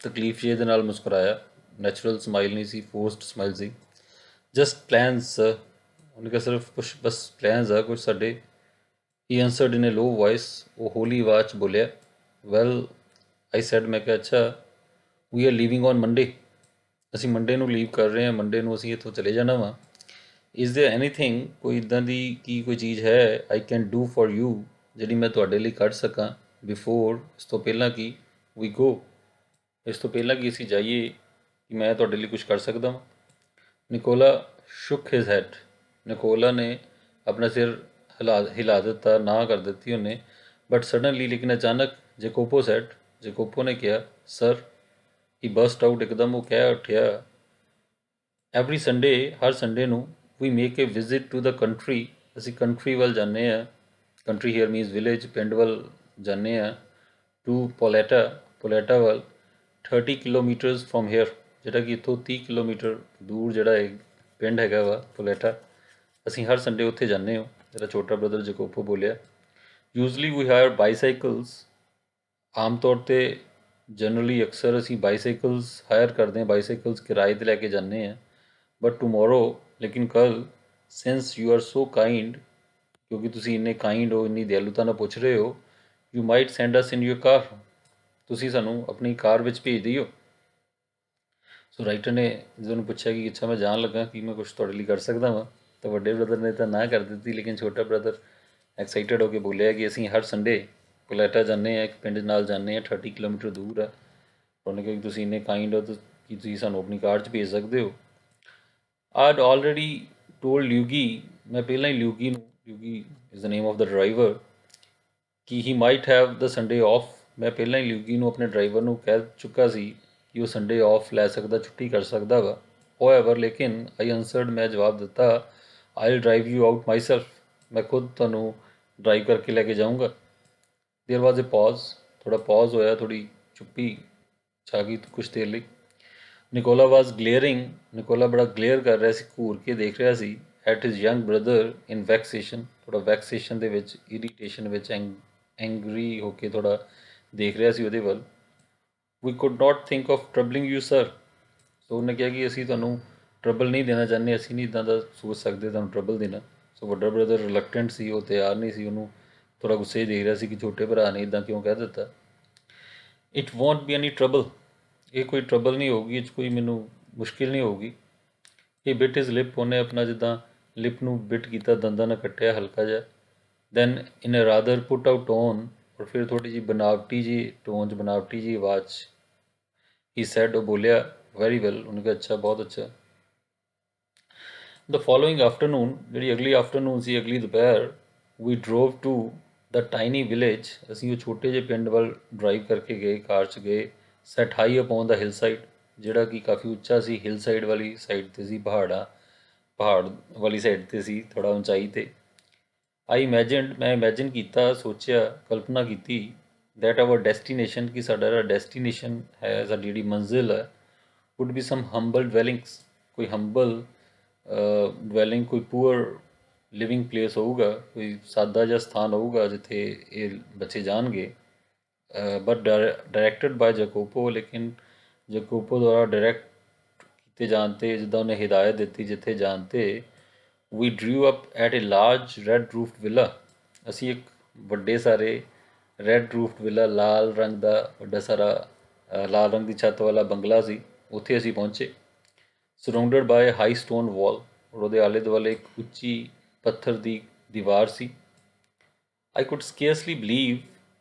Speaker 1: ਤਕਲੀਫ ਜਿਹੇ ਦੇ ਨਾਲ ਮੁਸਕਰਾਇਆ। ਨੈਚੁਰਲ ਸਮਾਈਲ ਨਹੀਂ ਸੀ, ਫੋਰਸਡ ਸਮਾਈਲ ਸੀ। ਜਸਟ ਪਲਾਨਸ, ਉਹਨੇ ਕਿਹਾ ਸਿਰਫ ਕੁਛ ਬਸ ਪਲਾਨਸ ਆ ਕੁਛ ਸਾਡੇ। ਹੀ ਆਨਸਰਡ ਇਨ ਏ ਲੋ ਵੋਇਸ, ਉਹ ਹੌਲੀ ਆਵਾਜ਼ 'ਚ ਬੋਲਿਆ, ਵੈਲ ਆਈ ਸੈਡ, ਮੈਂ ਕਿਹਾ ਅੱਛਾ, we are leaving on Monday, ਅਸੀਂ ਮੰਡੇ ਨੂੰ ਲੀਵ ਕਰ ਰਹੇ ਹਾਂ, ਮੰਡੇ ਨੂੰ ਅਸੀਂ ਇੱਥੋਂ ਚਲੇ ਜਾਣਾ ਵਾ। ਇਜ਼ ਦੇਅਰ ਐਨੀਥਿੰਗ, ਕੋਈ ਇੱਦਾਂ ਦੀ ਕੀ ਕੋਈ ਚੀਜ਼ ਹੈ, I can do for you, ਜਿਹੜੀ ਮੈਂ ਤੁਹਾਡੇ ਲਈ ਕਰ ਸਕਾਂ, ਬਿਫੋਰ, ਇਸ ਤੋਂ ਪਹਿਲਾਂ ਕਿ ਵੀ ਗੋ, ਇਸ ਤੋਂ ਪਹਿਲਾਂ ਕਿ ਅਸੀਂ ਜਾਈਏ, ਕਿ ਮੈਂ ਤੁਹਾਡੇ ਲਈ ਕੁਝ ਕਰ ਸਕਦਾ ਹਾਂ। ਨਿਕੋਲਾ ਸ਼ੁਕ ਹਿਜ਼ ਹੈਡ, ਨਿਕੋਲਾ ਨੇ ਆਪਣਾ ਸਿਰ ਹਿਲਾ ਦਿੱਤਾ, ਨਾ ਕਰ ਦਿੱਤੀ ਉਹਨੇ। ਬਟ ਸਡਨਲੀ, ਲੇਕਿਨ ਅਚਾਨਕ, ਜੇਕੋਪੋ ਸੈਡ, ਜੇਕੋਪੋ ਨੇ ਕਿਹਾ, ਸਰ। ਹੀ ਬਸਟ ਆਊਟ, ਇੱਕਦਮ ਉਹ ਕਹਿ ਉੱਠਿਆ, ਐਵਰੀ ਸੰਡੇ, ਹਰ ਸੰਡੇ ਨੂੰ, we make a visit to the country, ਅਸੀਂ ਕੰਟਰੀ ਵੱਲ ਜਾਂਦੇ ਹਾਂ, ਕੰਟਰੀ ਹੇਅਰ ਮੀਨਸ ਵਿਲੇਜ, ਪਿੰਡ ਵੱਲ ਜਾਂਦੇ ਹਾਂ, ਟੂ ਪੋਲੈਟਾ, ਪੋਲੈਟਾ ਵੱਲ, 30 ਕਿਲੋਮੀਟਰਸ ਫਰੋਮ ਹੇਅਰ, ਜਿਹੜਾ ਕਿ ਇੱਥੋਂ 30 ਕਿਲੋਮੀਟਰ ਦੂਰ ਜਿਹੜਾ ਹੈ ਪਿੰਡ ਹੈਗਾ ਵਾ ਪੋਲੈਟਾ, ਅਸੀਂ ਹਰ ਸੰਡੇ ਉੱਥੇ ਜਾਂਦੇ ਹਾਂ, ਜਿਹੜਾ ਛੋਟਾ ਬ੍ਰਦਰ ਜਕੋਪੋ ਬੋਲਿਆ। ਯੂਜ਼ਲੀ ਵੀ ਹਾਇਰ ਬਾਈਸਾਈਕਲਸ, ਆਮ ਤੌਰ 'ਤੇ ਜਨਰਲੀ ਅਕਸਰ ਅਸੀਂ ਬਾਈਸਾਈਕਲਸ ਹਾਇਰ ਕਰਦੇ ਹਾਂ, ਬਾਈਸਾਈਕਲਸ ਕਿਰਾਏ 'ਤੇ ਲੈ ਕੇ ਜਾਂਦੇ ਹਾਂ। ਬਟ ਟਮੋਰੋ, ਲੇਕਿਨ ਕੱਲ੍ਹ, since you are so kind, ਕਿਉਂਕਿ ਤੁਸੀਂ ਇੰਨੇ ਕਾਈਂਡ ਹੋ, ਇੰਨੀ ਦਿਆਲੂਤਾ ਨਾਲ ਪੁੱਛ ਰਹੇ ਹੋ, you might send us in your car, ਤੁਸੀਂ ਸਾਨੂੰ ਆਪਣੀ ਕਾਰ ਵਿੱਚ ਭੇਜ ਦਿਓ। ਸੋ ਰਾਈਟਰ ਨੇ ਜਦੋਂ ਉਹਨੂੰ ਪੁੱਛਿਆ ਕਿ ਅੱਛਾ ਮੈਂ ਜਾਣ ਲੱਗਾ, ਕੀ ਮੈਂ ਕੁਛ ਤੁਹਾਡੇ ਲਈ ਕਰ ਸਕਦਾ ਵਾਂ, ਤਾਂ ਵੱਡੇ ਬ੍ਰਦਰ ਨੇ ਤਾਂ ਨਾ ਕਰ ਦਿੱਤੀ, ਲੇਕਿਨ ਛੋਟਾ ਬ੍ਰਦਰ ਐਕਸਾਈਟਡ ਹੋ ਕੇ ਬੋਲਿਆ ਕਿ ਅਸੀਂ ਹਰ ਸੰਡੇ ਪੋਲੈਟਾ ਜਾਂਦੇ ਹਾਂ, ਇੱਕ ਪਿੰਡ ਨਾਲ ਜਾਂਦੇ ਹਾਂ, 30 ਕਿਲੋਮੀਟਰ ਦੂਰ ਆ। ਉਹਨੇ ਕਿਹਾ ਕਿ ਤੁਸੀਂ ਇੰਨੇ ਕਾਈਂਡ ਹੋ, ਕਿ ਤੁਸੀਂ ਸਾਨੂੰ ਆਪਣੀ ਕਾਰ 'ਚ ਭੇਜ ਸਕਦੇ ਹੋ। ਆਡ ਆਲਰੇਡੀ ਟੋਲਡ ਲਿਊਗੀ, ਮੈਂ ਪਹਿਲਾਂ ਹੀ ਲਿਊਗੀ ਨੂੰ, Luigi is the name of the driver, ਕਿ he might have the Sunday off, ਮੈਂ ਪਹਿਲਾਂ ਹੀ ਲਿਊਗੀ ਨੂੰ, ਆਪਣੇ ਡਰਾਈਵਰ ਨੂੰ ਕਹਿ ਚੁੱਕਾ ਸੀ ਕਿ ਉਹ ਸੰਡੇ ਆਫ ਲੈ ਸਕਦਾ, ਛੁੱਟੀ ਕਰ ਸਕਦਾ ਵਾ। ਹੋਐਵਰ, ਲੇਕਿਨ ਆਈ ਆਨਸਰਡ, ਮੈਂ ਜਵਾਬ ਦਿੱਤਾ, I will drive you out my self, ਮੈਂ ਖੁਦ ਤੁਹਾਨੂੰ ਡਰਾਈਵ ਕਰਕੇ ਲੈ ਕੇ ਜਾਊਂਗਾ। ਦੇਰ ਵਾਜ਼ ਏ ਪੌਜ਼, ਥੋੜਾ ਪੌਜ਼ ਹੋਇਆ, ਥੋੜੀ ਚੁੱਪੀ ਛਾ ਗਈ ਕੁਛ ਦੇਰ ਲਈ। ਨਿਕੋਲਾ ਵਾਜ਼ ਗਲੇਅਰਿੰਗ, ਨਿਕੋਲਾ ਬੜਾ ਗਲੇਅਰ ਕਰ ਰਿਹਾ ਸੀ, ਘੂਰ ਕੇ ਦੇਖ ਰਿਹਾ ਸੀ, at his young brother in vexation, ਥੋੜਾ ਵੈਕਸੇਸ਼ਨ ਦੇ ਵਿੱਚ, ਇਰੀਟੇਸ਼ਨ ਵਿੱਚ, ਐਂਗਰੀ ਹੋ ਕੇ ਥੋੜਾ ਦੇਖ ਰਿਹਾ ਸੀ ਉਹਦੇ ਵੱਲ। We could not think of troubling you sir, so ਉਹਨੇ ਕਿਹਾ ਕਿ ਅਸੀਂ ਤੁਹਾਨੂੰ ਟਰਬਲ ਨਹੀਂ ਦੇਣਾ ਚਾਹੁੰਦੇ, ਅਸੀਂ ਨਹੀਂ ਇੱਦਾਂ ਦਾ ਸੋਚ ਸਕਦੇ ਤੁਹਾਨੂੰ ਟਰਬਲ ਦੇਣਾ। ਸੋ ਵੱਡਾ ਬ੍ਰਦਰ ਰਿਲਕਟੈਂਟ ਸੀ, ਉਹ ਤਿਆਰ ਨਹੀਂ ਸੀ, ਉਹਨੂੰ ਥੋੜਾ ਗੁੱਸੇ ਦੇਖ ਰਿਹਾ ਸੀ ਕਿ ਛੋਟੇ ਭਰਾ ਨੇ ਇੱਦਾਂ ਕਿਉਂ ਕਹਿ ਦਿੱਤਾ। It won't B any trouble, ਇਹ ਕੋਈ ਟਰਬਲ ਨਹੀਂ ਹੋਊਗੀ, ਇਹ 'ਚ ਕੋਈ ਮੈਨੂੰ ਮੁਸ਼ਕਿਲ ਨਹੀਂ ਹੋਊਗੀ। ਇਹ ਬਿਟ ਇਜ਼ ਲਿਪ, ਉਹਨੇ ਆਪਣਾ ਜਿੱਦਾਂ ਲਿਪ ਨੂੰ ਬਿਟ ਕੀਤਾ, ਦੰਦਾਂ ਨਾਲ ਕੱਟਿਆ ਹਲਕਾ ਜਿਹਾ। ਦੈਨ ਇਨ ਅ ਰਾਦਰ ਪੁੱਟ ਆਊਟ ਟੋਨ, ਔਰ ਫਿਰ ਥੋੜ੍ਹੀ ਜਿਹੀ ਬਨਾਵਟੀ ਜਿਹੀ ਟੋਨ 'ਚ, ਬਨਾਵਟੀ ਜਿਹੀ ਆਵਾਜ਼ 'ਚ, ਹੀ ਸੈਡ, ਉਹ ਬੋਲਿਆ, ਵੈਰੀ ਵੈਲ, ਉਹਨੇ ਕਿਹਾ ਅੱਛਾ, ਬਹੁਤ ਅੱਛਾ। ਦ ਫੋਲੋਇੰਗ ਆਫਟਰਨੂਨ, ਜਿਹੜੀ ਅਗਲੀ ਆਫਟਰਨੂਨ ਸੀ, ਅਗਲੀ ਦੁਪਹਿਰ, ਵੀ ਡਰੋਵ ਟੂ ਦ ਟਾਈਨੀ ਵਿਲੇਜ, ਅਸੀਂ ਉਹ ਛੋਟੇ ਜਿਹੇ ਪਿੰਡ ਵੱਲ ਡਰਾਈਵ ਕਰਕੇ ਗਏ, ਕਾਰ 'ਚ ਗਏ। ਸੈਟ ਹਾਈ ਅਪੋਨ ਦਾ ਹਿਲ ਸਾਈਡ, ਜਿਹੜਾ ਕਿ ਕਾਫੀ ਉੱਚਾ ਸੀ, ਹਿਲ ਸਾਈਡ ਵਾਲੀ ਸਾਈਡ 'ਤੇ ਸੀ, ਪਹਾੜ ਵਾਲੀ ਸਾਈਡ 'ਤੇ ਸੀ, ਥੋੜਾ ਉਚਾਈ 'ਤੇ। ਆਈ ਇਮੈਜਿਨਡ, ਮੈਂ ਇਮੈਜਿਨ ਕੀਤਾ, ਸੋਚਿਆ, ਕਲਪਨਾ ਕੀਤੀ, ਦੈਟ ਆਵਰ ਡੈਸਟੀਨੇਸ਼ਨ, ਕਿ ਸਾਡਾ ਜਿਹੜਾ ਡੈਸਟੀਨੇਸ਼ਨ ਹੈ, ਸਾਡੀ ਜਿਹੜੀ ਮੰਜ਼ਿਲ ਹੈ, ਵੁੱਡ ਬੀ ਸਮ ਹੰਬਲ ਡਵੈਲਿੰਗਸ, ਕੋਈ ਹੰਬਲ ਡਵੈਲਿੰਗ, ਕੋਈ ਪੂਅਰ ਲਿਵਿੰਗ ਪਲੇਸ ਹੋਊਗਾ, ਕੋਈ ਸਾਦਾ ਜਿਹਾ ਸਥਾਨ ਹੋਊਗਾ ਜਿੱਥੇ ਇਹ ਬੱਚੇ ਜਾਣਗੇ। ਬਟ ਡਾਇਰੈਕਟਡ ਬਾਏ ਜਕੋਪੋ, ਲੇਕਿਨ ਜਕੋਪੋ ਦੁਆਰਾ ਡਾਇਰੈਕਟ ਕੀਤੇ ਜਾਣ 'ਤੇ, ਜਿੱਦਾਂ ਉਹਨੇ ਹਿਦਾਇਤ ਦਿੱਤੀ ਜਿੱਥੇ ਜਾਣ 'ਤੇ, we drew up at a large red roofed villa, ਅਸੀਂ ਇੱਕ ਵੱਡੇ ਸਾਰੇ ਰੈੱਡ ਰੂਫਡ ਵਿਲਾ, ਲਾਲ ਰੰਗ ਦਾ ਵੱਡਾ ਸਾਰਾ ਲਾਲ ਰੰਗ ਦੀ ਛੱਤ ਵਾਲਾ ਬੰਗਲਾ ਸੀ, ਉੱਥੇ ਅਸੀਂ ਪਹੁੰਚੇ। ਸਰਾਊਂਡਡ ਬਾਏ ਹਾਈ ਸਟੋਨ ਵਾਲ, ਔਰ ਉਹਦੇ ਆਲੇ ਦੁਆਲੇ ਇੱਕ ਉੱਚੀ ਪੱਥਰ ਦੀ ਦੀਵਾਰ ਸੀ। ਆਈ ਕੁਡ ਸਕੇਅਰਸਲੀ ਬਲੀਵ,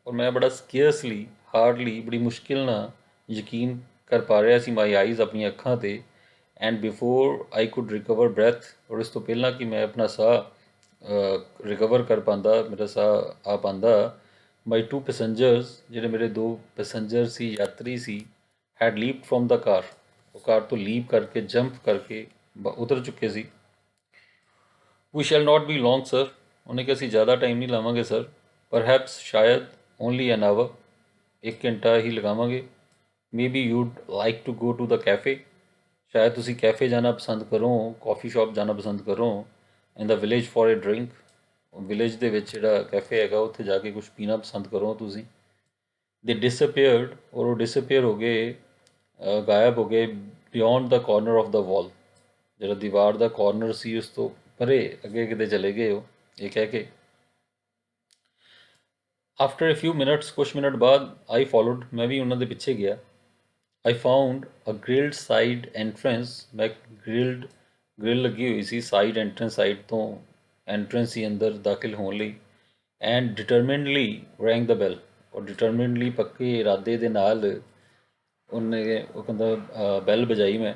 Speaker 1: ਔਰ ਮੈਂ ਬੜਾ ਸਕੇਅਰਸਲੀ, ਹਾਰਡਲੀ, ਬੜੀ ਮੁਸ਼ਕਿਲ ਨਾਲ ਯਕੀਨ ਕਰ ਪਾ ਰਿਹਾ ਸੀ, ਮਾਈ ਆਈਜ਼, ਆਪਣੀਆਂ ਅੱਖਾਂ 'ਤੇ, and before I could recover breadth, और इस तो पहला कि मैं अपना साह रिकवर कर पांदा, मेरा साह आ पांदा, माई टू पैसेंजर्स, ਜਿਹੜੇ ਮੇਰੇ ਦੋ ਪੈਸੇਂਜਰ ਸੀ, ਯਾਤਰੀ ਸੀ, had leaped from the car, ਉਹ ਕਾਰ ਤੋਂ ਲੀਪ ਕਰਕੇ ਜੰਪ ਕਰਕੇ ਉਤਰ ਚੁੱਕੇ ਸੀ। We shall not be long sir, ਉਹਨੇ ਕਿਹਾ ਅਸੀਂ ਜ਼ਿਆਦਾ ਟਾਈਮ ਨਹੀਂ ਲਾਵਾਂਗੇ ਸਰ, ਪਰਹੈਪਸ ਸ਼ਾਇਦ ਓਨਲੀ ਐਨ ਆਵਰ, 1 ਘੰਟਾ ਹੀ ਲਗਾਵਾਂਗੇ। Maybe you'd like to go to the cafe, ਸ਼ਾਇਦ ਤੁਸੀਂ ਕੈਫੇ ਜਾਣਾ ਪਸੰਦ ਕਰੋ, ਕਾਫੀ ਸ਼ਾਪ ਜਾਣਾ ਪਸੰਦ ਕਰੋ, in the village for a drink, village ਦੇ ਵਿੱਚ ਜਿਹੜਾ ਕੈਫੇ ਹੈਗਾ ਉੱਥੇ ਜਾ ਕੇ ਕੁਝ ਪੀਣਾ ਪਸੰਦ ਕਰੋ ਤੁਸੀਂ। ਦੇ ਡਿਸਅਪੀਅਰਡ, ਔਰ ਉਹ ਡਿਸਅਪੀਅਰ ਹੋ ਗਏ, ਗਾਇਬ ਹੋ ਗਏ, beyond the corner of the wall, ਜਿਹੜਾ ਦੀਵਾਰ ਦਾ ਕਾਰਨਰ ਸੀ ਉਸ ਤੋਂ ਪਰੇ ਅੱਗੇ ਕਿਤੇ ਚਲੇ ਗਏ ਉਹ, ਇਹ ਕਹਿ ਕੇ। ਆਫਟਰ ਏ ਫਿਊ ਮਿਨਟਸ, ਕੁਛ ਮਿੰਟ ਬਾਅਦ, ਆਈ ਫੋਲੋਡ, ਮੈਂ ਵੀ ਉਹਨਾਂ ਦੇ ਪਿੱਛੇ ਗਿਆ। I found a grilled side entrance, ਮੈਂ ਗ੍ਰਿਲ ਲੱਗੀ ਹੋਈ ਸੀ ਸਾਈਡ ਐਂਟਰੈਂਸ, ਸਾਈਡ ਤੋਂ ਐਂਟਰੈਂਸ ਹੀ ਅੰਦਰ ਦਾਖਲ ਹੋਣ ਲਈ। ਐਂਡ ਡਿਟਰਮਿਨਡਲੀ ਰੈਂਗ ਦ ਬੈਲ, ਔਰ ਡਿਟਰਮਿਨਡਲੀ ਪੱਕੇ ਇਰਾਦੇ ਦੇ ਨਾਲ ਉਹਨੇ ਉਹ ਕਹਿੰਦਾ ਬੈਲ ਵਜਾਈ ਮੈਂ।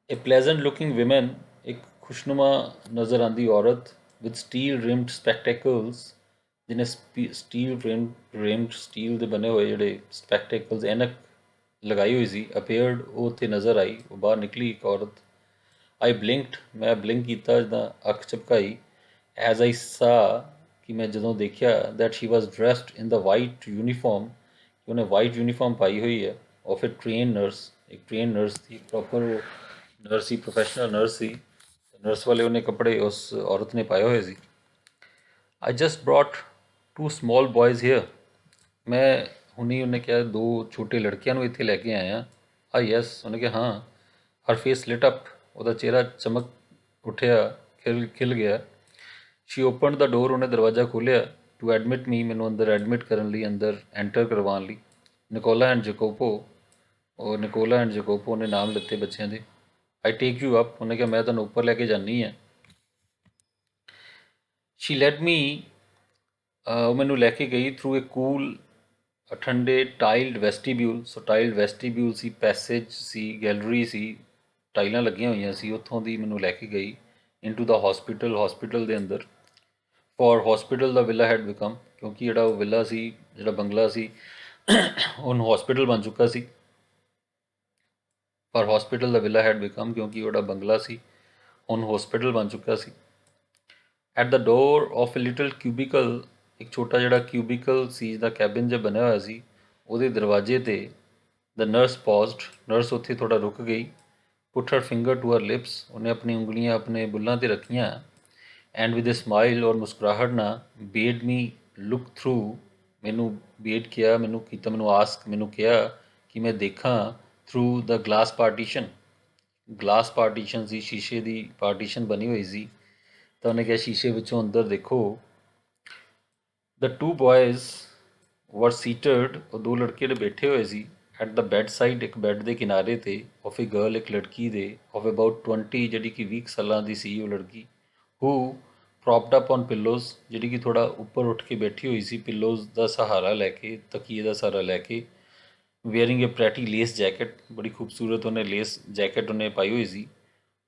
Speaker 1: ਏ ਪਲੇਜ਼ੈਂਟ ਲੁਕਿੰਗ ਵਿਮਨ, ਇੱਕ ਖੁਸ਼ਨੁਮਾ ਨਜ਼ਰ ਆਉਂਦੀ ਔਰਤ, ਵਿਦ ਸਟੀਲ ਰਿਮਡ ਸਪੈਕਟੇਕਲਸ, ਜਿਹਨੇ ਰਿਮਡ ਸਟੀਲ ਦੇ ਬਣੇ ਹੋਏ ਜਿਹੜੇ ਸਪੈਕਟੇਕਲਸ, ਐਨਕ ਲਗਾਈ ਹੋਈ ਸੀ, ਅਪੀਅਰਡ, ਉਹ ਉੱਥੇ ਨਜ਼ਰ ਆਈ, ਉਹ ਬਾਹਰ ਨਿਕਲੀ ਇੱਕ ਔਰਤ। ਆਈ ਬਲਿੰਕਡ, ਮੈਂ ਬਲਿੰਕ ਕੀਤਾ, ਜਿੱਦਾਂ ਅੱਖ ਝਪਕਾਈ। ਐਜ਼ ਆਈ ਸਾ, ਕਿ ਮੈਂ ਜਦੋਂ ਦੇਖਿਆ, that she was dressed in the white uniform, ਕਿ ਉਹਨੇ ਵਾਈਟ ਯੂਨੀਫਾਰਮ ਪਾਈ ਹੋਈ ਹੈ, ਆਫ ਏ ਟ੍ਰੇਨ ਨਰਸ, ਇੱਕ ਟ੍ਰੇਨ ਨਰਸ ਦੀ, ਪ੍ਰੋਪਰ ਨਰਸ ਸੀ, ਪ੍ਰੋਫੈਸ਼ਨਲ ਨਰਸ ਸੀ, ਨਰਸ ਵਾਲੇ ਉਹਨੇ ਕੱਪੜੇ ਉਸ ਔਰਤ ਨੇ ਪਾਏ ਹੋਏ ਸੀ। I just brought 2 small boys here, ਮੈਂ ਹੁਣੀ, ਉਹਨੇ ਕਿਹਾ 2 ਛੋਟੇ ਲੜਕਿਆਂ ਨੂੰ ਇੱਥੇ ਲੈ ਕੇ ਆਇਆ। ਆ ਯੈਸ, ਉਹਨੇ ਕਿਹਾ ਹਾਂ। ਹਰ ਫੇਸ ਲਿਟ ਅਪ, ਉਹਦਾ ਚਿਹਰਾ ਚਮਕ ਉੱਠਿਆ, ਖਿਲ ਗਿਆ। ਸ਼ੀ ਓਪਨਡ ਦਾ ਡੋਰ, ਉਹਨੇ ਦਰਵਾਜ਼ਾ ਖੋਲ੍ਹਿਆ, ਟੂ ਐਡਮਿਟ ਮੀ, ਮੈਨੂੰ ਅੰਦਰ ਐਡਮਿਟ ਕਰਨ ਲਈ, ਅੰਦਰ ਐਂਟਰ ਕਰਵਾਉਣ ਲਈ। ਨਿਕੋਲਾ ਐਂਡ ਜੈਕੋਪੋ, ਉਹ ਨਿਕੋਲਾ ਐਂਡ ਜੈਕੋਪੋ ਨੇ ਨਾਮ ਲਿੱਤੇ ਬੱਚਿਆਂ ਦੇ। ਆਈ ਟੇਕ ਯੂ ਅਪ, ਉਹਨੇ ਕਿਹਾ ਮੈਂ ਤੁਹਾਨੂੰ ਉੱਪਰ ਲੈ ਕੇ ਜਾਨੀ ਹੈ। ਸ਼ੀ ਲੈਟ ਮੀ, ਉਹ ਮੈਨੂੰ ਲੈ ਕੇ ਗਈ ਥਰੂ ਏ ਕੂਲ, ਠੰਡੇ ਟਾਈਲਡ ਵੈਸਟੀਬਿਊਲ, ਸੋ ਟਾਈਲਡ ਵੈਸਟੀਬਿਊਲ ਸੀ, ਪੈਸੇਜ ਸੀ, ਗੈਲਰੀ ਸੀ, ਟਾਈਲਾਂ ਲੱਗੀਆਂ ਹੋਈਆਂ ਸੀ, ਉੱਥੋਂ ਦੀ ਮੈਨੂੰ ਲੈ ਕੇ ਗਈ ਇਨਟੂ ਦਾ ਹੌਸਪੀਟਲ, ਹੌਸਪੀਟਲ ਦੇ ਅੰਦਰ। ਫॉर ਹੌਸਪੀਟਲ ਦਾ ਵਿਲਾ ਹੈਡ ਬਿਕਮ, ਕਿਉਂਕਿ ਜਿਹੜਾ ਉਹ ਵਿਲਾ ਸੀ, ਜਿਹੜਾ ਬੰਗਲਾ ਸੀ, ਹੁਣ ਹੌਸਪੀਟਲ ਬਣ ਚੁੱਕਾ ਸੀ। ਪਰ ਹੌਸਪੀਟਲ ਦਾ ਵਿਲਾ ਹੈਡ ਬਿਕਮ, ਕਿਉਂਕਿ ਉਹਦਾ ਬੰਗਲਾ ਸੀ ਹੁਣ ਹੌਸਪੀਟਲ ਬਣ ਚੁੱਕਾ ਸੀ। At the door of a little cubicle, ਇੱਕ ਛੋਟਾ ਜਿਹੜਾ ਕਿਊਬੀਕਲ ਸੀ, ਜਿਹਦਾ ਕੈਬਿਨ ਜਿਹਾ ਬਣਿਆ ਹੋਇਆ ਸੀ, ਉਹਦੇ ਦਰਵਾਜ਼ੇ 'ਤੇ ਦ ਨਰਸ ਪੌਜ਼ਡ, ਨਰਸ ਉੱਥੇ ਥੋੜ੍ਹਾ ਰੁਕ ਗਈ। ਪੁੱਟ ਹਰ ਫਿੰਗਰ ਟੂ ਹਰ ਲਿਪਸ, ਉਹਨੇ ਆਪਣੀ ਉਂਗਲੀਆਂ ਆਪਣੇ ਬੁੱਲਾਂ 'ਤੇ ਰੱਖੀਆਂ। ਐਂਡ ਵਿਦ ਏ ਸਮਾਈਲ, ਔਰ ਮੁਸਕਰਾਹਟ ਨਾਲ, ਬੇਡ ਮੀ ਲੁੱਕ ਥਰੂ, ਮੈਨੂੰ ਬੇਡ ਕਿਹਾ, ਮੈਨੂੰ ਕੀਤਾ, ਮੈਨੂੰ ਆਸਕ, ਮੈਨੂੰ ਕਿਹਾ ਕਿ ਮੈਂ ਦੇਖਾਂ through the glass partition, glass partition ਸੀ, ਸ਼ੀਸ਼ੇ ਦੀ ਪਾਰਟੀਸ਼ਨ ਬਣੀ ਹੋਈ ਸੀ, ਤਾਂ ਉਹਨੇ ਕਿਹਾ ਸ਼ੀਸ਼ੇ ਵਿੱਚੋਂ ਅੰਦਰ ਦੇਖੋ। ਦ 2 boys ਵਰ ਸੀਟਡ, ਉਹ 2 ਲੜਕੇ ਜਿਹੜੇ ਬੈਠੇ ਹੋਏ ਸੀ, ਐਟ ਦ ਬੈੱਡ ਸਾਈਡ, ਇੱਕ ਬੈੱਡ ਦੇ ਕਿਨਾਰੇ 'ਤੇ, ਆਫ ਏ ਗਰਲ, ਇੱਕ ਲੜਕੀ ਦੇ, ਆਫ ਅਬਾਊਟ 20, ਜਿਹੜੀ ਕਿ 20 ਸਾਲਾਂ ਦੀ ਸੀ ਉਹ ਲੜਕੀ। ਹੂ ਪ੍ਰੋਪਡ ਅਪ ਔਨ ਪਿੱਲੋਜ਼, ਜਿਹੜੀ ਕਿ ਥੋੜ੍ਹਾ ਉੱਪਰ ਉੱਠ ਕੇ ਬੈਠੀ ਹੋਈ ਸੀ, ਪਿੱਲੋਜ਼ ਦਾ ਸਹਾਰਾ ਲੈ ਕੇ, ਤਕੀਏ ਦਾ ਸਹਾਰਾ ਲੈ ਕੇ। ਵੇਅਰਿੰਗ ਏ ਪ੍ਰੈਟੀ ਲੇਸ ਜੈਕਟ, ਬੜੀ ਖੂਬਸੂਰਤ ਉਹਨੇ ਲੇਸ ਜੈਕਟ ਉਹਨੇ ਪਾਈ ਹੋਈ ਸੀ।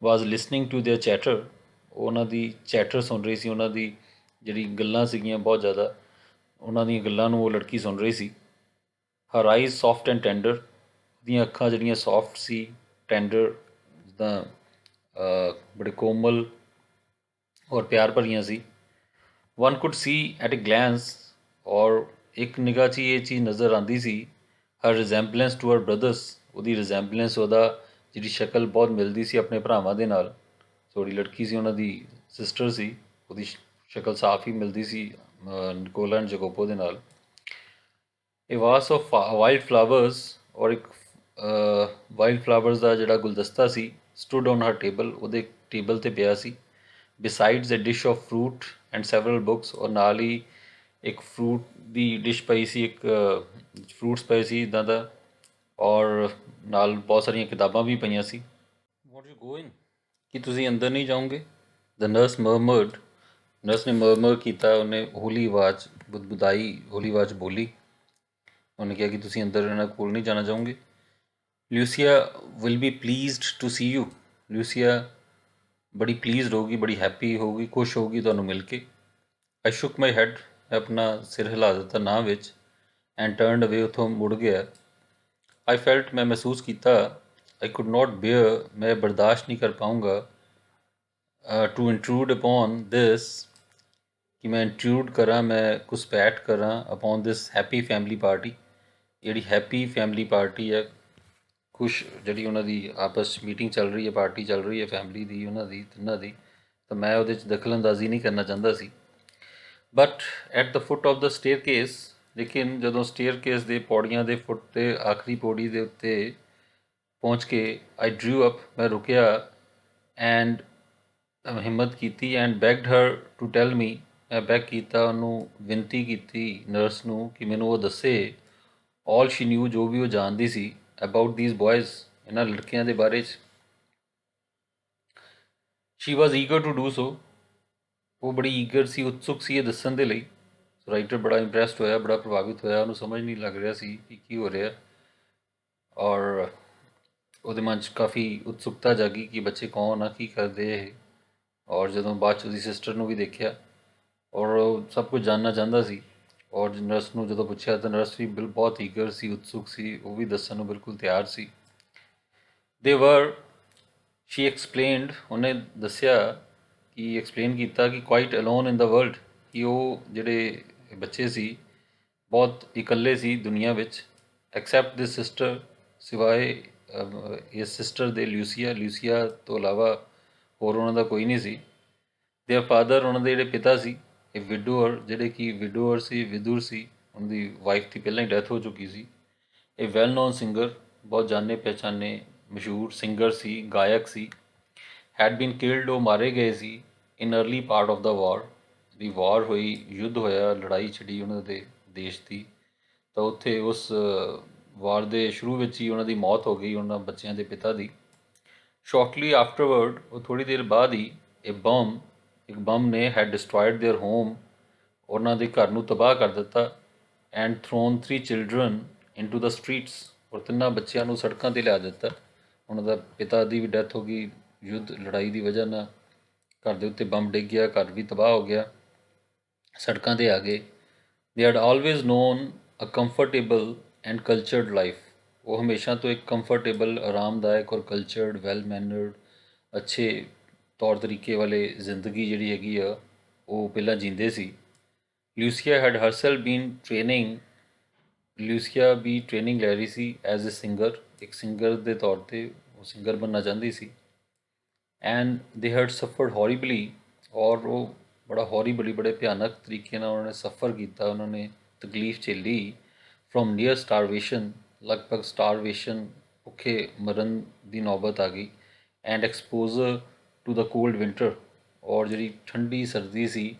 Speaker 1: ਵਾਜ਼ ਲਿਸਨਿੰਗ ਟੂ ਦੇਅਰ ਚੈਟਰ, ਉਹਨਾਂ ਦੀ ਚੈਟਰ ਸੁਣ ਰਹੀ ਸੀ, ਉਹਨਾਂ ਦੀ ਜਿਹੜੀ ਗੱਲਾਂ ਸੀਗੀਆਂ ਬਹੁਤ ਜ਼ਿਆਦਾ, ਉਹਨਾਂ ਦੀਆਂ ਗੱਲਾਂ ਨੂੰ ਉਹ ਲੜਕੀ ਸੁਣ ਰਹੀ ਸੀ। ਹਰ ਆਈਜ਼ ਸੌਫਟ ਐਂਡ ਟੈਂਡਰ, ਉਹਦੀਆਂ ਅੱਖਾਂ ਜਿਹੜੀਆਂ ਸੌਫਟ ਸੀ, ਟੈਂਡਰ, ਜਿੱਦਾਂ ਬੜੇ ਕੋਮਲ ਔਰ ਪਿਆਰ ਭਰੀਆਂ ਸੀ। One could see at a glance, ਔਰ ਇੱਕ ਨਿਗਾਹ 'ਚ ਹੀ ਇਹ ਚੀਜ਼ ਨਜ਼ਰ ਆਉਂਦੀ ਸੀ, ਹਰ ਰਿਜ਼ੈਂਬਲੈਂਸ ਟੂ ਹਰ ਬ੍ਰਦਰਸ, ਉਹਦੀ ਰਿਜ਼ੈਂਬਲੈਂਸ, ਉਹਦਾ ਜਿਹੜੀ ਸ਼ਕਲ ਬਹੁਤ ਮਿਲਦੀ ਸੀ ਆਪਣੇ ਭਰਾਵਾਂ ਦੇ ਨਾਲ। ਥੋੜੀ ਲੜਕੀ ਸੀ, ਉਹਨਾਂ ਦੀ ਸਿਸਟਰ ਸੀ, ਉਹਦੀ ਸ਼ਕਲ ਸਾਫ਼ ਹੀ ਮਿਲਦੀ ਸੀ ਨਿਕੋਲਾ ਐਂਡ ਜੈਕੋਪੋ ਦੇ ਨਾਲ। ਇਹ ਵਾਸ ਆਫ ਵਾਈਲਡ ਫਲਾਵਰਸ, ਔਰ ਇੱਕ ਵਾਈਲਡ ਫਲਾਵਰਸ ਦਾ ਜਿਹੜਾ ਗੁਲਦਸਤਾ ਸੀ, ਸਟੂਡ ਔਨ ਹਰ ਟੇਬਲ, ਉਹਦੇ ਟੇਬਲ 'ਤੇ ਪਿਆ ਸੀ। Besides a dish of fruit and several books, ਔਰ ਨਾਲ ਹੀ ਇੱਕ ਫਰੂਟ ਦੀ ਡਿਸ਼ ਪਈ ਸੀ, ਇੱਕ ਫਰੂਟਸ ਪਏ ਸੀ ਇੱਦਾਂ ਦਾ, ਔਰ ਨਾਲ ਬਹੁਤ ਸਾਰੀਆਂ ਕਿਤਾਬਾਂ ਵੀ ਪਈਆਂ ਸੀ। ਵਾਟ ਯੂ ਗੋਇੰਗ, ਕੀ ਤੁਸੀਂ ਅੰਦਰ ਨਹੀਂ ਜਾਓਗੇ? ਦ ਨਰਸ ਮਰਮਰਡ, ਨਰਸ ਨੇ ਮਰਮਰ ਕੀਤਾ, ਉਹਨੇ ਹੌਲੀ ਆਵਾਜ਼ ਬੁਦਬੁਦਾਈ, ਹੌਲੀ ਆਵਾਜ਼ ਬੋਲੀ। ਉਹਨੇ ਕਿਹਾ ਕਿ ਤੁਸੀਂ ਅੰਦਰ ਇਹਨਾਂ ਕੋਲ ਨਹੀਂ ਜਾਣਾ ਚਾਹੋਗੇ? Lucia will be pleased to see you. Lucia बड़ी प्लीज्ड होगी, बड़ी हैप्पी होगी, खुश होगी ਤੁਹਾਨੂੰ ਮਿਲ ਕੇ। आई शुक माई हैड, मैं अपना सिर हिला ਦਿੱਤਾ ਨਾ ਵਿੱਚ, एंड टर्नड अवे, ਉੱਥੋਂ ਮੁੜ ਗਿਆ। आई फैल्ट, मैं महसूस किया, आई कुड नॉट बेयर, मैं बर्दाश्त नहीं कर पाऊँगा, टू इंट्रूड अपॉन दिस, कि मैं इंट्रूड करा, मैं घुसपैठ करा upon this happy family party, ਜਿਹੜੀ हैप्पी फैमिली पार्टी है, खुश ਜਿਹੜੀ ਉਹਨਾਂ ਦੀ ਆਪਸ ਮੀਟਿੰਗ ਚੱਲ ਰਹੀ ਹੈ, ਪਾਰਟੀ ਚੱਲ ਰਹੀ ਹੈ ਫੈਮਿਲੀ ਦੀ, ਉਹਨਾਂ ਦੀ ਤਿੰਨਾਂ ਦੀ, ਤਾਂ ਮੈਂ ਉਹਦੇ 'ਚ ਦਖਲਅੰਦਾਜ਼ੀ ਨਹੀਂ ਕਰਨਾ ਚਾਹੁੰਦਾ ਸੀ। But at the foot of the staircase, ਲੇਕਿਨ ਜਦੋਂ ਸਟੇਅਰ ਕੇਸ ਦੇ ਪੌੜੀਆਂ ਦੇ ਫੁੱਟ 'ਤੇ ਆਖਰੀ ਪੌੜੀ ਦੇ ਉੱਤੇ ਪਹੁੰਚ ਕੇ ਆਈ ਡਰੂ ਅਪ, ਮੈਂ ਰੁਕਿਆ, ਐਂਡ ਹਿੰਮਤ ਕੀਤੀ, ਐਂਡ ਬੈਗਡ ਹਰ ਟੂ ਟੈਲ ਮੀ, ਮੈਂ ਬੈਗ ਕੀਤਾ, ਉਹਨੂੰ ਬੇਨਤੀ ਕੀਤੀ ਨਰਸ ਨੂੰ ਕਿ ਮੈਨੂੰ ਉਹ ਦੱਸੇ ਆਲ ਸ਼ੀ ਨਿਊ, ਜੋ ਵੀ ਉਹ ਜਾਣਦੀ ਸੀ ਅਬਾਊਟ ਦੀਜ਼ ਬॉयज़, ਇਹਨਾਂ ਲੜਕਿਆਂ ਦੇ ਬਾਰੇ 'ਚ। ਸ਼ੀ ਵਾਜ਼ ਈਗਰ ਟੂ ਡੂ ਸੋ, ਉਹ ਬੜੀ ਈਗਰ ਸੀ, ਉਤਸੁਕ ਸੀ ਇਹ ਦੱਸਣ ਦੇ ਲਈ। ਰਾਈਟਰ ਬੜਾ ਇੰਪਰੈਸਡ ਹੋਇਆ, ਬੜਾ ਪ੍ਰਭਾਵਿਤ ਹੋਇਆ, ਉਹਨੂੰ ਸਮਝ ਨਹੀਂ ਲੱਗ ਰਿਹਾ ਸੀ ਕਿ ਕੀ ਹੋ ਰਿਹਾ, ਔਰ ਉਹਦੇ ਮਨ 'ਚ ਕਾਫੀ ਉਤਸੁਕਤਾ ਜਾਗੀ ਕਿ ਬੱਚੇ ਕੌਣ ਆ, ਕੀ ਕਰਦੇ ਇਹ। ਔਰ ਜਦੋਂ ਬਾਅਦ 'ਚ ਉਹਦੀ ਸਿਸਟਰ ਨੂੰ ਵੀ ਦੇਖਿਆ, ਔਰ ਉਹ ਸਭ ਕੁਝ ਜਾਣਨਾ ਚਾਹੁੰਦਾ ਸੀ। ਔਰ ਨਰਸ ਨੂੰ ਜਦੋਂ ਪੁੱਛਿਆ ਤਾਂ ਨਰਸ ਵੀ ਬਹੁਤ ਈਗਰ ਸੀ, ਉਤਸੁਕ ਸੀ, ਉਹ ਵੀ ਦੱਸਣ ਨੂੰ ਬਿਲਕੁਲ ਤਿਆਰ ਸੀ। ਦੇ ਵਰ, ਸ਼ੀ ਐਕਸਪਲੇਨਡ, ਉਹਨੇ ਦੱਸਿਆ ਕਿ ਐਕਸਪਲੇਨ ਕੀਤਾ ਕਿ ਕੁਆਇਟ ਅਲੋਨ ਇਨ ਦਾ ਵਰਲਡ, ਕਿ ਉਹ ਜਿਹੜੇ ਬੱਚੇ ਸੀ ਬਹੁਤ ਇਕੱਲੇ ਸੀ ਦੁਨੀਆ ਵਿੱਚ, ਐਕਸੈਪਟ ਦਿਸ ਸਿਸਟਰ, ਸਿਵਾਏ ਇਸ ਸਿਸਟਰ ਦੇ, ल्यूसिया ਤੋਂ ਇਲਾਵਾ ਹੋਰ ਉਹਨਾਂ ਦਾ ਕੋਈ ਨਹੀਂ ਸੀ। ਦੇਅਰ ਫਾਦਰ, ਉਹਨਾਂ ਦੇ ਜਿਹੜੇ ਪਿਤਾ ਸੀ, ਇਹ ਵਿਡੋਅਰ, ਜਿਹੜੇ ਕਿ ਵਿਡੋਅਰ ਸੀ, ਵਿਦੁਰ ਸੀ, ਉਹਨਾਂ ਦੀ ਵਾਈਫ ਦੀ ਪਹਿਲਾਂ ਹੀ ਡੈਥ ਹੋ ਚੁੱਕੀ ਸੀ। ਇਹ ਵੈਲ ਨੋਨ ਸਿੰਗਰ, ਬਹੁਤ ਜਾਣੇ ਪਹਿਚਾਨੇ ਮਸ਼ਹੂਰ ਸਿੰਗਰ ਸੀ, ਗਾਇਕ ਸੀ। ਹੈਡ ਬੀਨ ਕਿਲਡ, ਉਹ ਮਾਰੇ ਗਏ ਸੀ ਇਨ ਅਰਲੀ ਪਾਰਟ ਆਫ ਦਾ ਵਾਰ, ਦੀ ਵਾਰ ਹੋਈ, ਯੁੱਧ ਹੋਇਆ, ਲੜਾਈ ਛਿੜੀ ਉਹਨਾਂ ਦੇ ਦੇਸ਼ ਦੀ, ਤਾਂ ਉੱਥੇ ਉਸ ਵਾਰ ਦੇ ਸ਼ੁਰੂ ਵਿੱਚ ਹੀ ਉਹਨਾਂ ਦੀ ਮੌਤ ਹੋ ਗਈ, ਉਹਨਾਂ ਬੱਚਿਆਂ ਦੇ ਪਿਤਾ ਦੀ। ਸ਼ਾਰਟਲੀ ਆਫਟਰਵਰਡ, ਉਹ ਥੋੜ੍ਹੀ ਦੇਰ ਬਾਅਦ ਹੀ, ਇੱਕ ਬੰਮ ਨੇ ਹੈਡ ਡਿਸਟਰੋਇਡ ਦੇਅਰ ਹੋਮ, ਉਹਨਾਂ ਦੇ ਘਰ ਨੂੰ ਤਬਾਹ ਕਰ ਦਿੱਤਾ, and thrown 3 children into the streets, ਔਰ ਤਿੰਨਾਂ ਬੱਚਿਆਂ ਨੂੰ ਸੜਕਾਂ 'ਤੇ ਲਿਆ ਦਿੱਤਾ। ਉਹਨਾਂ ਦਾ ਪਿਤਾ ਦੀ ਵੀ ਡੈਥ ਹੋ ਗਈ ਯੁੱਧ ਲੜਾਈ ਦੀ ਵਜ੍ਹਾ ਨਾਲ, ਘਰ ਦੇ ਉੱਤੇ ਬੰਬ ਡਿੱਗ ਗਿਆ, ਘਰ ਵੀ ਤਬਾਹ ਹੋ ਗਿਆ, ਸੜਕਾਂ 'ਤੇ ਆ ਗਏ। They had always known a comfortable and cultured life, ਉਹ ਹਮੇਸ਼ਾ ਤੋਂ ਇੱਕ ਕੰਫਰਟੇਬਲ, ਆਰਾਮਦਾਇਕ ਔਰ ਕਲਚਰਡ, ਵੈਲ ਮੈਨਰਡ, ਅੱਛੇ ਤੌਰ ਤਰੀਕੇ ਵਾਲੇ ਜ਼ਿੰਦਗੀ ਜਿਹੜੀ ਹੈਗੀ ਆ ਉਹ ਪਹਿਲਾਂ ਜੀਂਦੇ ਸੀ। ल्यूसिया हैड हरसेल्फ बीन ट्रेनिंग, ल्यूसिया भी ट्रेनिंग ਲੈ ਰਹੀ ਸੀ ਐਜ਼ ਅ ਸਿੰਗਰ, ਇੱਕ ਸਿੰਗਰ ਦੇ ਤੌਰ 'ਤੇ ਉਹ ਸਿੰਗਰ ਬਣਨਾ ਚਾਹੁੰਦੀ ਸੀ। ਐਂਡ ਦੇ ਹੈਡ ਸਫਰਡ ਹੌਰੀਬਲੀ, ਔਰ ਉਹ ਬੜਾ ਹੌਰੀਬਲੀ, ਬੜੇ ਭਿਆਨਕ ਤਰੀਕੇ ਨਾਲ ਉਹਨਾਂ ਨੇ ਸਫਰ ਕੀਤਾ, ਉਹਨਾਂ ਨੇ ਤਕਲੀਫ ਝੇਲੀ, ਫਰੋਮ ਨੀਅਰ ਸਟਾਰਵੇਸ਼ਨ, ਲਗਭਗ ਸਟਾਰਵੇਸ਼ਨ, ਭੁੱਖੇ ਮਰਨ ਦੀ ਨੌਬਤ ਆ ਗਈ, and exposure to the cold winter, ਔਰ ਜਿਹੜੀ ਠੰਡੀ ਸਰਦੀ ਸੀ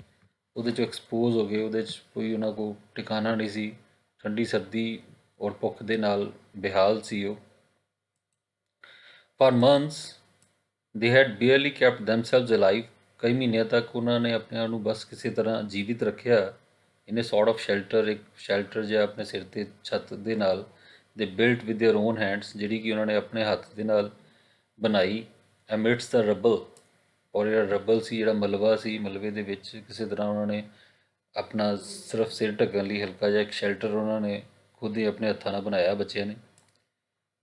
Speaker 1: ਉਹਦੇ 'ਚ ਐਕਸਪੋਜ਼ ਹੋ ਗਏ, ਉਹਦੇ 'ਚ ਕੋਈ ਉਹਨਾਂ ਕੋਲ ਟਿਕਾਣਾ ਨਹੀਂ ਸੀ, ਠੰਡੀ ਸਰਦੀ ਔਰ ਭੁੱਖ ਦੇ ਨਾਲ ਬੇਹਾਲ ਸੀ ਉਹ। ਫਾਰ ਮੰਥਸ ਦੇ ਹੈਡ ਬੀਅਰਲੀ ਕੈਪਟ ਦੈਮਸੈਲਵਸ ਅਲਾਈਵ, ਕਈ ਮਹੀਨਿਆਂ ਤੱਕ ਉਹਨਾਂ ਨੇ ਆਪਣੇ ਆਪ ਨੂੰ ਬਸ ਕਿਸੇ ਤਰ੍ਹਾਂ ਜੀਵਿਤ ਰੱਖਿਆ, ਇਨ ਸੌਰਟ ਆਫ ਸ਼ੈਲਟਰ, ਇੱਕ ਸ਼ੈਲਟਰ ਜਿਹਾ ਆਪਣੇ ਸਿਰ 'ਤੇ ਛੱਤ ਦੇ ਨਾਲ। They built with their own hands, ਜਿਹੜੀ ਕਿ ਉਹਨਾਂ ਨੇ ਆਪਣੇ ਹੱਥ ਦੇ ਨਾਲ ਬਣਾਈ, ਐਮਿਡਸ ਦਾ ਰਬਲ, ਔਰ ਜਿਹੜਾ ਰਬਲ ਸੀ, ਜਿਹੜਾ ਮਲਬਾ ਸੀ, ਮਲਬੇ ਦੇ ਵਿੱਚ ਕਿਸੇ ਤਰ੍ਹਾਂ ਉਹਨਾਂ ਨੇ ਆਪਣਾ ਸਿਰਫ ਸਿਰ ਢੱਕਣ ਲਈ ਹਲਕਾ ਜਿਹਾ ਇੱਕ ਸ਼ੈਲਟਰ ਉਹਨਾਂ ਨੇ ਖੁਦ ਹੀ ਆਪਣੇ ਹੱਥਾਂ ਨਾਲ ਬਣਾਇਆ ਬੱਚਿਆਂ ਨੇ।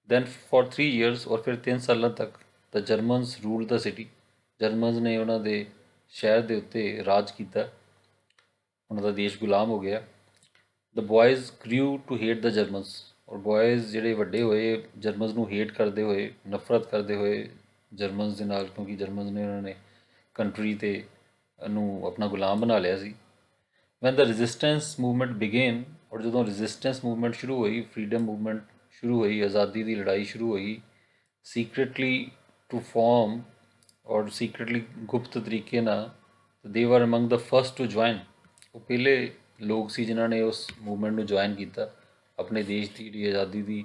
Speaker 1: ਦੈਨ ਫॉर 3 years, ਔਰ ਫਿਰ 3 ਸਾਲਾਂ ਤੱਕ ਦ ਜਰਮਨਸ ਰੂਲ ਦ ਸਿਟੀ, ਜਰਮਨਸ ਨੇ ਉਹਨਾਂ ਦੇ ਸ਼ਹਿਰ ਦੇ ਉੱਤੇ ਰਾਜ ਕੀਤਾ, ਉਹਨਾਂ ਦਾ ਦੇਸ਼ ਗੁਲਾਮ ਹੋ ਗਿਆ। ਦ ਬॉयज़ ਗ੍ਰਿਊ ਟੂ ਹੇਟ ਦ ਜਰਮਨਸ, ਔਰ ਬॉयज़ ਜਿਹੜੇ ਵੱਡੇ ਹੋਏ ਜਰਮਨਸ ਨੂੰ ਹੇਟ ਕਰਦੇ ਹੋਏ, ਨਫ਼ਰਤ ਕਰਦੇ ਹੋਏ ਜਰਮਨਸ ਦੇ ਨਾਲ, ਕਿਉਂਕਿ ਜਰਮਨਸ ਨੇ ਉਹਨਾਂ ਨੇ ਕੰਟਰੀ ਤੇ ਨੂੰ ਆਪਣਾ ਗੁਲਾਮ ਬਣਾ ਲਿਆ ਸੀ। ਵੈਨ ਦ ਰੈਜ਼ਿਸਟੈਂਸ ਮੂਵਮੈਂਟ ਬਿਗੇਨ, ਔਰ ਜਦੋਂ ਰੈਜ਼ਿਸਟੈਂਸ ਮੂਵਮੈਂਟ ਸ਼ੁਰੂ ਹੋਈ, ਫਰੀडम ਮੂਵਮੈਂਟ ਸ਼ੁਰੂ ਹੋਈ, ਆਜ਼ਾਦੀ ਦੀ ਲੜਾਈ ਸ਼ੁਰੂ ਹੋਈ, ਸੀਕ੍ਰੇਟਲੀ ਟੂ ਫਾਰਮ, ਔਰ ਸੀਕ੍ਰੇਟਲੀ ਗੁਪਤ ਤਰੀਕੇ ਨਾਲ, they were among the first to join, ਉਹ ਪਹਿਲੇ ਲੋਕ ਸੀ ਜਿਨ੍ਹਾਂ ਨੇ ਉਸ ਮੂਵਮੈਂਟ ਨੂੰ ਜੁਆਇਨ ਕੀਤਾ, ਆਪਣੇ ਦੇਸ਼ ਦੀ ਜਿਹੜੀ ਆਜ਼ਾਦੀ ਦੀ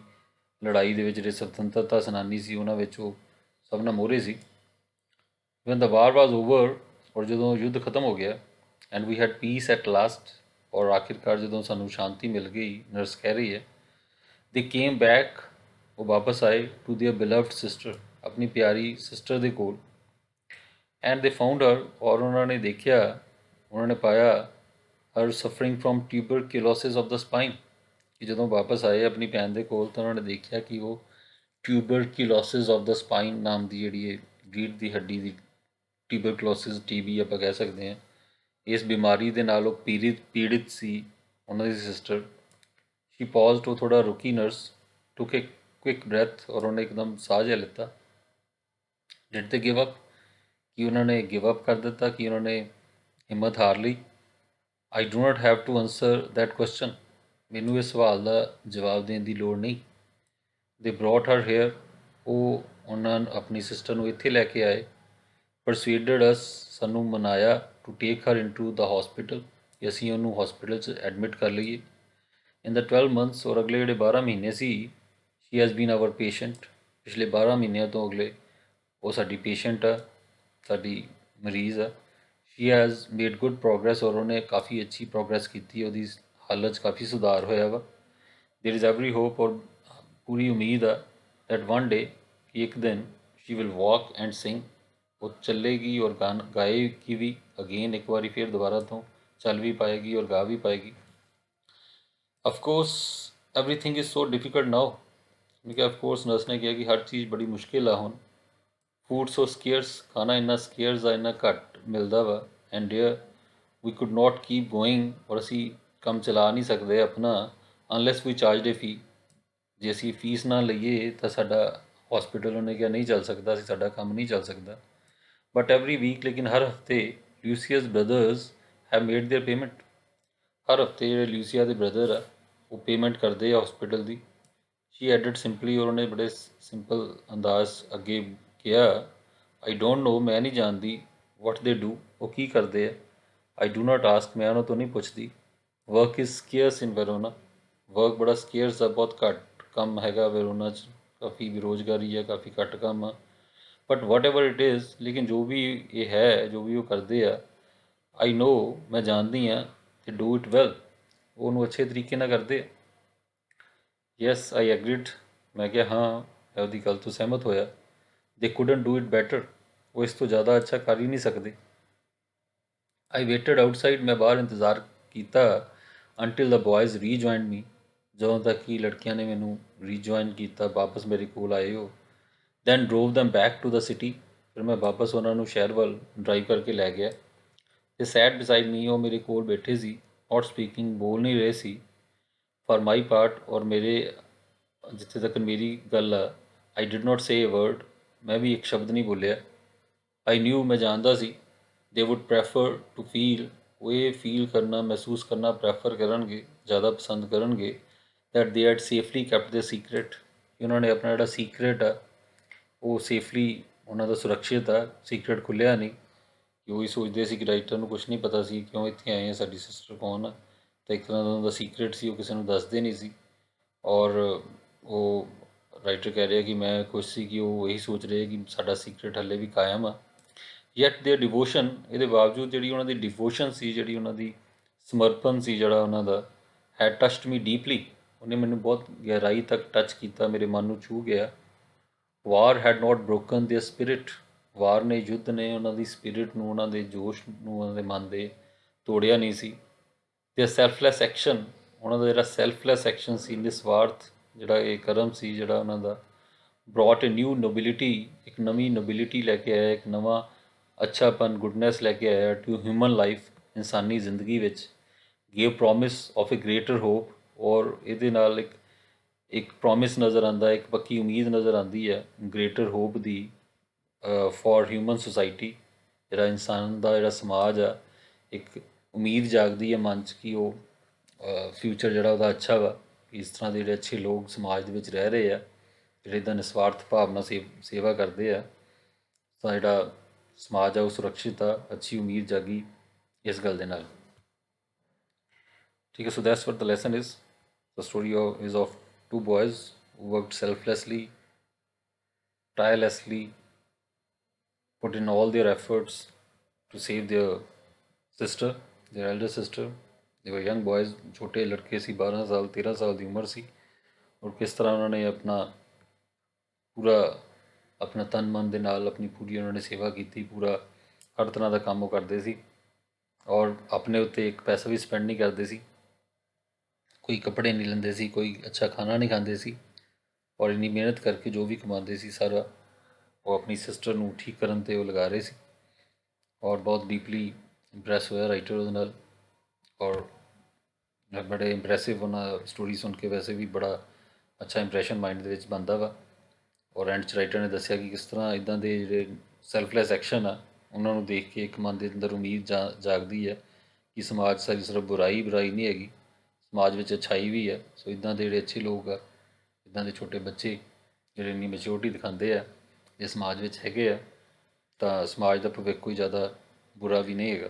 Speaker 1: ਲੜਾਈ ਦੇ ਵਿੱਚ ਜਿਹੜੇ ਸੁਤੰਤਰਤਾ ਸੈਨਾਨੀ ਸੀ ਉਹਨਾਂ ਵਿੱਚ ਉਹ ਸਭ ਨਾਲ ਮੋਹਰੇ ਸੀ। ਵੈਨ ਦ ਵਾਰ ਵਾਜ਼ ਓਵਰ, ਔਰ ਜਦੋਂ ਯੁੱਧ ਖਤਮ ਹੋ ਗਿਆ, and we had peace at last, ਔਰ ਆਖਿਰਕਾਰ ਜਦੋਂ ਸਾਨੂੰ ਸ਼ਾਂਤੀ ਮਿਲ ਗਈ, ਨਰਸ ਕਹਿ ਰਹੀ ਹੈ, ਦੇ ਕੇਮ ਬੈਕ वो वापस आए टू देयर बिलव्ड सिस्टर, अपनी प्यारी सिस्टर ਦੇ ਕੋਲ। ਐਂਡ ਦੇ ਫਾਊਂਡ ਹਰ, ਔਰ ਉਹਨਾਂ ਨੇ ਦੇਖਿਆ, ਉਹਨਾਂ ਨੇ ਪਾਇਆ her suffering from tuberculosis of the spine, ਕਿ ਜਦੋਂ ਵਾਪਸ ਆਏ ਆਪਣੀ ਭੈਣ ਦੇ ਕੋਲ ਤਾਂ ਉਹਨਾਂ ਨੇ ਦੇਖਿਆ ਕਿ ਉਹ ਟਿਊਬਰਕਿਲੋਸਿਸ ਆਫ ਦ ਸਪਾਈਨ ਨਾਮ ਦੀ ਜਿਹੜੀ ਇਹ ਰੀੜ੍ਹ ਦੀ ਹੱਡੀ ਦੀ ਟਿਊਬਰਕਲੋਸਿਸ ਟੀਬੀ ਆਪਾਂ ਕਹਿ ਸਕਦੇ ਹਾਂ, ਇਸ ਬਿਮਾਰੀ ਦੇ ਨਾਲ ਉਹ ਪੀੜਿਤ ਸੀ ਉਹਨਾਂ ਦੀ ਸਿਸਟਰ। ਸ਼ੀ ਪੌਜ਼ਡ, ਉਹ ਥੋੜਾ ਰੁਕੀ ਨਰਸ, ਟੁਕ ਏ ਕੁਇਕ ਬ੍ਰੈਥ, ਔਰ ਉਹਨੇ ਇੱਕਦਮ ਸਾਹ ਜਿਹਾ ਲਿੱਤਾ। ਡਿਡ ਦੇ ਗਿਵ ਅਪ, ਕਿ ਉਹਨਾਂ ਨੇ ਗਿਵ ਅਪ ਕਰ ਦਿੱਤਾ, ਕਿ ਉਹਨਾਂ ਨੇ ਹਿੰਮਤ ਹਾਰ ਲਈ। I do not have to answer that question, ਮੈਨੂੰ ਇਸ ਸਵਾਲ ਦਾ ਜਵਾਬ ਦੇਣ ਦੀ ਲੋੜ ਨਹੀਂ। ਦੇ ਬ੍ਰੌਟ ਹਰ ਹੇਅਰ, ਉਹ ਉਹਨਾਂ ਆਪਣੀ ਸਿਸਟਰ ਨੂੰ ਇੱਥੇ ਲੈ ਕੇ ਆਏ। ਪਰਸੂਏਡਡ ਅਸ, ਸਾਨੂੰ ਮਨਾਇਆ, to take her into the hospital, ਕਿ ਅਸੀਂ ਉਹਨੂੰ ਹੌਸਪੀਟਲ 'ਚ ਐਡਮਿਟ ਕਰ ਲਈਏ। ਇਨ ਦ 12 ਮੰਥਸ, ਔਰ ਅਗਲੇ ਜਿਹੜੇ 12 ਮਹੀਨੇ ਸੀ, she has been our patient, ਪਿਛਲੇ 12 ਮਹੀਨਿਆਂ ਤੋਂ ਅਗਲੇ ਉਹ ਸਾਡੀ ਪੇਸ਼ੈਂਟ ਆ, ਸਾਡੀ ਮਰੀਜ਼ ਆ। She has made good progress, ਔਰ ਉਹਨੇ ਕਾਫੀ ਅੱਛੀ ਪ੍ਰੋਗਰੈਸ ਕੀਤੀ, ਉਹਦੀ ਹਾਲਤ 'ਚ ਕਾਫੀ ਸੁਧਾਰ ਹੋਇਆ ਵਾ। ਦੇਰ ਇਜ਼ ਐਵਰੀ ਹੋਪ, ਔਰ ਪੂਰੀ ਉਮੀਦ ਆ ਦੈਟ ਵਨ ਡੇ, ਕਿ ਇੱਕ ਦਿਨ ਸ਼ੀ ਵਿਲ ਵਾਕ ਐਂਡ ਸਿੰਗ, ਉਹ ਚੱਲੇਗੀ ਔਰ ਗਾਏਗੀ ਵੀ ਅਗੇਨ, ਇੱਕ ਵਾਰੀ ਫਿਰ ਦੁਬਾਰਾ ਤੋਂ ਚੱਲ ਵੀ ਪਾਏਗੀ ਔਰ ਗਾ ਵੀ ਪਾਏਗੀ। Of course everything is so difficult now, ਕਿਉਂਕਿ ਅਫਕੋਰਸ ਨਰਸ ਨੇ ਕਿਹਾ ਕਿ ਹਰ ਚੀਜ਼ ਬੜੀ ਮੁਸ਼ਕਿਲ ਆ ਹੁਣ। ਫੂਡ ਸੋ ਸਕੇਅਰਸ, ਖਾਣਾ ਇੰਨਾ ਸਕੇਅਰਸ ਆ, ਇੰਨਾ ਘੱਟ ਮਿਲਦਾ ਵਾ। And there we could not keep going, ਔਰ ਅਸੀਂ ਕੰਮ ਚਲਾ ਨਹੀਂ ਸਕਦੇ ਆਪਣਾ, ਅਨਲੈਸ ਵੀ ਚਾਰਜ ਏ ਫੀ, ਜੇ ਅਸੀਂ ਫੀਸ ਨਾ ਲਈਏ ਤਾਂ ਸਾਡਾ ਹੌਸਪੀਟਲ, ਉਹਨੇ ਕਿਹਾ, ਨਹੀਂ ਚੱਲ ਸਕਦਾ, ਅਸੀਂ ਸਾਡਾ ਕੰਮ ਨਹੀਂ ਚੱਲ ਸਕਦਾ। ਬਟ ਐਵਰੀ ਵੀਕ, ਲੇਕਿਨ ਹਰ ਹਫਤੇ Lucia's brothers have made their payment, ਹਰ ਹਫਤੇ ਜਿਹੜੇ ਲਿਊਸੀਆ ਦੇ ਬ੍ਰਦਰ ਆ ਉਹ ਪੇਮੈਂਟ ਕਰਦੇ ਆ ਹੌਸਪੀਟਲ ਦੀ। ਸ਼ੀ ਐਡਡ ਸਿੰਪਲੀ, ਔਰ ਉਹਨੇ ਬੜੇ ਸਿੰਪਲ ਅੰਦਾਜ਼ ਅੱਗੇ ਕਿਹਾ, ਆਈ ਡੋਂਟ ਨੋ, ਮੈਂ ਨਹੀਂ ਜਾਣਦੀ, ਵਾਟ ਦੇ ਡੂ, ਉਹ ਕੀ ਕਰਦੇ ਆ। ਆਈ ਡੂ ਨਾਟ ਆਸਕ, ਮੈਂ ਉਹਨਾਂ ਤੋਂ ਨਹੀਂ ਪੁੱਛਦੀ। Work is ਸਕੇਅਰਸ in Verona, work ਬੜਾ ਸਕੇਅਰਸ ਆ, ਬਹੁਤ ਘੱਟ ਕੰਮ ਹੈਗਾ ਵੈਰੋਨਾ 'ਚ, ਕਾਫੀ ਬੇਰੁਜ਼ਗਾਰੀ ਹੈ, ਕਾਫੀ ਘੱਟ ਕੰਮ ਆ। But what ever it is, ਲੇਕਿਨ ਜੋ ਵੀ ਇਹ ਹੈ, ਜੋ ਵੀ ਉਹ ਕਰਦੇ ਆ, ਆਈ ਨੋ, ਮੈਂ ਜਾਣਦੀ ਹਾਂ, ਤੇ ਡੂ ਇਟ ਵੈਲ, ਉਹਨੂੰ ਅੱਛੇ ਤਰੀਕੇ ਨਾਲ ਕਰਦੇ ਆ। ਯੈਸ ਆਈ ਐਗਰੀਡ, ਮੈਂ ਕਿਹਾ ਹਾਂ, ਮੈਂ ਉਹਦੀ ਗੱਲ ਤੋਂ ਸਹਿਮਤ ਹੋਇਆ। ਦੇ ਕੁਡਨਟ ਡੂ ਇਟ ਬੈਟਰ, ਉਹ ਇਸ ਤੋਂ ਜ਼ਿਆਦਾ ਅੱਛਾ ਕਰ ਹੀ ਨਹੀਂ ਸਕਦੇ। ਆਈ ਵੇਟਡ ਆਊਟਸਾਈਡ, ਮੈਂ ਬਾਹਰ ਇੰਤਜ਼ਾਰ ਕੀਤਾ, ਅੰਟਿਲ ਦ ਬॉयਜ਼ ਰੀਜੁਆਇਨਡ ਮੀ, ਜਦੋਂ ਤੱਕ ਕਿ ਲੜਕੀਆਂ ਨੇ ਮੈਨੂੰ ਰੀਜੁਆਇਨ ਕੀਤਾ, ਵਾਪਸ ਮੇਰੇ ਕੋਲ ਆਏ ਹੋ। Then drove them back to the city, ਫਿਰ ਮੈਂ ਵਾਪਸ ਉਹਨਾਂ ਨੂੰ ਸ਼ਹਿਰ ਵੱਲ ਡਰਾਈਵ ਕਰਕੇ ਲੈ ਗਿਆ। ਤੇ ਸੈਟ ਬਿਸਾਈਡ ਮੀ, ਉਹ ਮੇਰੇ ਕੋਲ ਬੈਠੇ ਸੀ, ਨਾਟ ਸਪੀਕਿੰਗ, ਬੋਲ ਨਹੀਂ ਰਹੇ ਸੀ। ਫਾਰ ਮਾਈ ਪਾਰਟ, ਔਰ ਮੇਰੇ, ਜਿੱਥੇ ਤੱਕ ਮੇਰੀ ਗੱਲ ਆ, I did not say a word, ਮੈਂ ਵੀ ਇੱਕ ਸ਼ਬਦ ਨਹੀਂ ਬੋਲਿਆ। ਆਈ ਨਿਊ, ਮੈਂ ਜਾਣਦਾ ਸੀ, ਦੇ ਵੁੱਡ ਪ੍ਰੈਫਰ ਟੂ ਫੀਲ, ਉਹ ਇਹ ਫੀਲ ਕਰਨਾ, ਮਹਿਸੂਸ ਕਰਨਾ ਪ੍ਰੈਫਰ ਕਰਨਗੇ, ਜ਼ਿਆਦਾ ਪਸੰਦ ਕਰਨਗੇ, ਦੈਟ ਦੇ ਹੈਡ ਸੇਫਲੀ ਕੈਪਟ ਦੇ ਸੀਕਰੇਟ, ਕਿ ਉਹਨਾਂ ਨੇ ਆਪਣਾ ਜਿਹੜਾ ਸੀਕਰੇਟ ਆ ਉਹ ਸੇਫਲੀ, ਉਹਨਾਂ ਦਾ ਸੁਰੱਖਿਅਤ ਆ, ਸੀਕਰੇਟ ਖੁੱਲ੍ਹਿਆ ਨਹੀਂ, ਕਿ ਉਹ ਹੀ ਸੋਚਦੇ ਸੀ ਕਿ ਰਾਈਟਰ ਨੂੰ ਕੁਛ ਨਹੀਂ ਪਤਾ ਸੀ ਕਿਉਂ ਇੱਥੇ ਆਏ ਆ, ਸਾਡੀ ਸਿਸਟਰ ਕੌਣ ਆ, ਤਾਂ ਇੱਕ ਤਰ੍ਹਾਂ ਦਾ ਉਹਦਾ ਸੀਕਰੇਟ ਸੀ, ਉਹ ਕਿਸੇ ਨੂੰ ਦੱਸਦੇ ਨਹੀਂ ਸੀ। ਔਰ ਉਹ ਰਾਈਟਰ ਕਹਿ ਰਿਹਾ ਕਿ ਮੈਂ ਖੁਸ਼ ਸੀ ਕਿ ਉਹ ਇਹੀ ਸੋਚ ਰਹੇ ਕਿ ਸਾਡਾ ਸੀਕਰੇਟ ਹੱਲੇ ਵੀ ਕਾਇਮ ਆ। ਯੈਟ ਦੇਅਰ ਡਿਵੋਸ਼ਨ, ਇਹਦੇ ਬਾਵਜੂਦ ਜਿਹੜੀ ਉਹਨਾਂ ਦੀ ਡਿਵੋਸ਼ਨ ਸੀ, ਜਿਹੜੀ ਉਹਨਾਂ ਦੀ ਸਮਰਪਣ ਸੀ ਜਿਹੜਾ ਉਹਨਾਂ ਦਾ, ਹੈਡ ਟੱਚਡ ਮੀ ਡੀਪਲੀ, ਉਹਨੇ ਮੈਨੂੰ ਬਹੁਤ ਗਹਿਰਾਈ ਤੱਕ ਟੱਚ ਕੀਤਾ, ਮੇਰੇ ਮਨ ਨੂੰ ਛੂਹ ਗਿਆ। War had not broken their spirit, war ਨੇ, ਯੁੱਧ ਨੇ ਉਹਨਾਂ ਦੀ ਸਪਿਰਿਟ ਨੂੰ, ਉਹਨਾਂ ਦੇ ਜੋਸ਼ ਨੂੰ, ਉਹਨਾਂ ਦੇ ਮਨ ਦੇ ਤੋੜਿਆ ਨਹੀਂ ਸੀ। ਦੇਅਰ ਸੈਲਫਲੈਸ ਐਕਸ਼ਨ, ਉਹਨਾਂ ਦਾ ਜਿਹੜਾ ਸੈਲਫਲੈਸ ਐਕਸ਼ਨ ਸੀ, ਨਿਸਵਾਰਥ ਜਿਹੜਾ ਇਹ ਕਰਮ ਸੀ ਜਿਹੜਾ ਉਹਨਾਂ ਦਾ, ਬ੍ਰੌਟ ਏ ਨਿਊ ਨੋਬਿਲਿਟੀ, ਇੱਕ ਨਵੀਂ ਨੋਬਿਲਿਟੀ ਲੈ ਕੇ ਆਇਆ, ਇੱਕ ਨਵਾਂ ਅੱਛਾਪਨ, ਗੁੱਡਨੈਸ ਲੈ ਕੇ ਆਇਆ ਟੂ ਹਿਊਮਨ ਲਾਈਫ, ਇਨਸਾਨੀ ਜ਼ਿੰਦਗੀ ਵਿੱਚ। Gave promise of A greater hop, ਔਰ ਇਹਦੇ ਨਾਲ ਇੱਕ ਪ੍ਰੋਮਿਸ ਨਜ਼ਰ ਆਉਂਦਾ, ਇੱਕ ਪੱਕੀ ਉਮੀਦ ਨਜ਼ਰ ਆਉਂਦੀ ਹੈ greater hop the, for human society, ਜਿਹੜਾ ਇਨਸਾਨ ਦਾ ਜਿਹੜਾ ਸਮਾਜ ਆ, ਇੱਕ ਉਮੀਦ ਜਾਗਦੀ ਹੈ ਮਨ 'ਚ ਕਿ ਉਹ ਫਿਊਚਰ ਜਿਹੜਾ ਉਹਦਾ ਅੱਛਾ ਵਾ, ਇਸ ਤਰ੍ਹਾਂ ਦੇ ਜਿਹੜੇ ਅੱਛੇ ਲੋਕ ਸਮਾਜ ਦੇ ਵਿੱਚ ਰਹਿ ਰਹੇ ਆ, ਜਿਹੜੇ ਇੱਦਾਂ ਨਿਸਵਾਰਥ ਭਾਵਨਾ ਸੇਵਾ ਕਰਦੇ ਆ, ਤਾਂ ਜਿਹੜਾ ਸਮਾਜ ਆ ਉਹ ਸੁਰੱਖਿਅਤ ਆ, ਅੱਛੀ ਉਮੀਦ ਜਾਗੀ ਇਸ ਗੱਲ ਦੇ ਨਾਲ। ਠੀਕ ਹੈ, so that's what the lesson is, the story is of two boys who worked selflessly, tirelessly, put in all their efforts to save their sister, their elder sister. They were young boys, छोटे लड़के सी, 12 साल 13 साल ਦੀ ਉਮਰ ਸੀ, ਔਰ ਕਿਸ ਤਰ੍ਹਾਂ ਉਹਨਾਂ ਨੇ ਆਪਣਾ ਪੂਰਾ ਆਪਣਾ ਤਨ ਮਨ ਦੇ ਨਾਲ ਆਪਣੀ ਪੂਰੀ ਉਹਨਾਂ ਨੇ ਸੇਵਾ ਕੀਤੀ। ਪੂਰਾ ਹਰ ਤਰ੍ਹਾਂ ਦਾ ਕੰਮ ਉਹ ਕਰਦੇ ਸੀ ਔਰ ਆਪਣੇ ਉੱਤੇ ਇੱਕ ਪੈਸਾ ਵੀ ਸਪੈਂਡ ਨਹੀਂ ਕਰਦੇ ਸੀ। ਕੋਈ ਕੱਪੜੇ ਨਹੀਂ ਲੈਂਦੇ ਸੀ, ਕੋਈ ਅੱਛਾ ਖਾਣਾ ਨਹੀਂ ਖਾਂਦੇ ਸੀ ਔਰ ਇੰਨੀ ਮਿਹਨਤ ਕਰਕੇ ਜੋ ਵੀ ਕਮਾਉਂਦੇ ਸੀ ਸਾਰਾ ਉਹ ਆਪਣੀ ਸਿਸਟਰ ਨੂੰ ਠੀਕ ਕਰਨ 'ਤੇ ਉਹ ਲਗਾ ਰਹੇ ਸੀ। ਔਰ ਬਹੁਤ ਡੀਪਲੀ ਇੰਪ੍ਰੈਸ ਹੋਇਆ ਰਾਈਟਰ ਉਹਦੇ ਨਾਲ। ਔਰ ਬੜੇ ਇੰਪ੍ਰੈਸਿਵ ਉਹਨਾਂ ਸਟੋਰੀ ਸੁਣ ਕੇ ਵੈਸੇ ਵੀ ਬੜਾ ਅੱਛਾ ਇੰਪ੍ਰੈਸ਼ਨ ਮਾਈਂਡ ਦੇ ਵਿੱਚ ਬਣਦਾ ਵਾ। ਔਰ ਐਂਡ 'ਚ ਰਾਈਟਰ ਨੇ ਦੱਸਿਆ ਕਿ ਕਿਸ ਤਰ੍ਹਾਂ ਇੱਦਾਂ ਦੇ ਜਿਹੜੇ ਸੈਲਫਲੈਸ ਐਕਸ਼ਨ ਆ ਉਹਨਾਂ ਨੂੰ ਦੇਖ ਕੇ ਇੱਕ ਮਨ ਦੇ ਅੰਦਰ ਉਮੀਦ ਜਾਗਦੀ ਹੈ ਕਿ ਸਮਾਜ ਸਾਰੀ ਸਿਰਫ ਬੁਰਾਈ ਨਹੀਂ ਹੈਗੀ, ਸਮਾਜ ਵਿੱਚ ਅੱਛਾਈ ਵੀ ਹੈ। ਸੋ ਇੱਦਾਂ ਦੇ ਜਿਹੜੇ ਅੱਛੇ ਲੋਕ ਆ, ਇੱਦਾਂ ਦੇ ਛੋਟੇ ਬੱਚੇ ਜਿਹੜੇ ਇੰਨੀ ਮੈਚਿਓਰਟੀ ਦਿਖਾਉਂਦੇ ਆ ਜੇ ਸਮਾਜ ਵਿੱਚ ਹੈਗੇ ਆ ਤਾਂ ਸਮਾਜ ਦਾ ਭਵਿੱਖ ਕੋਈ ਜ਼ਿਆਦਾ ਬੁਰਾ ਵੀ ਨਹੀਂ ਹੈਗਾ।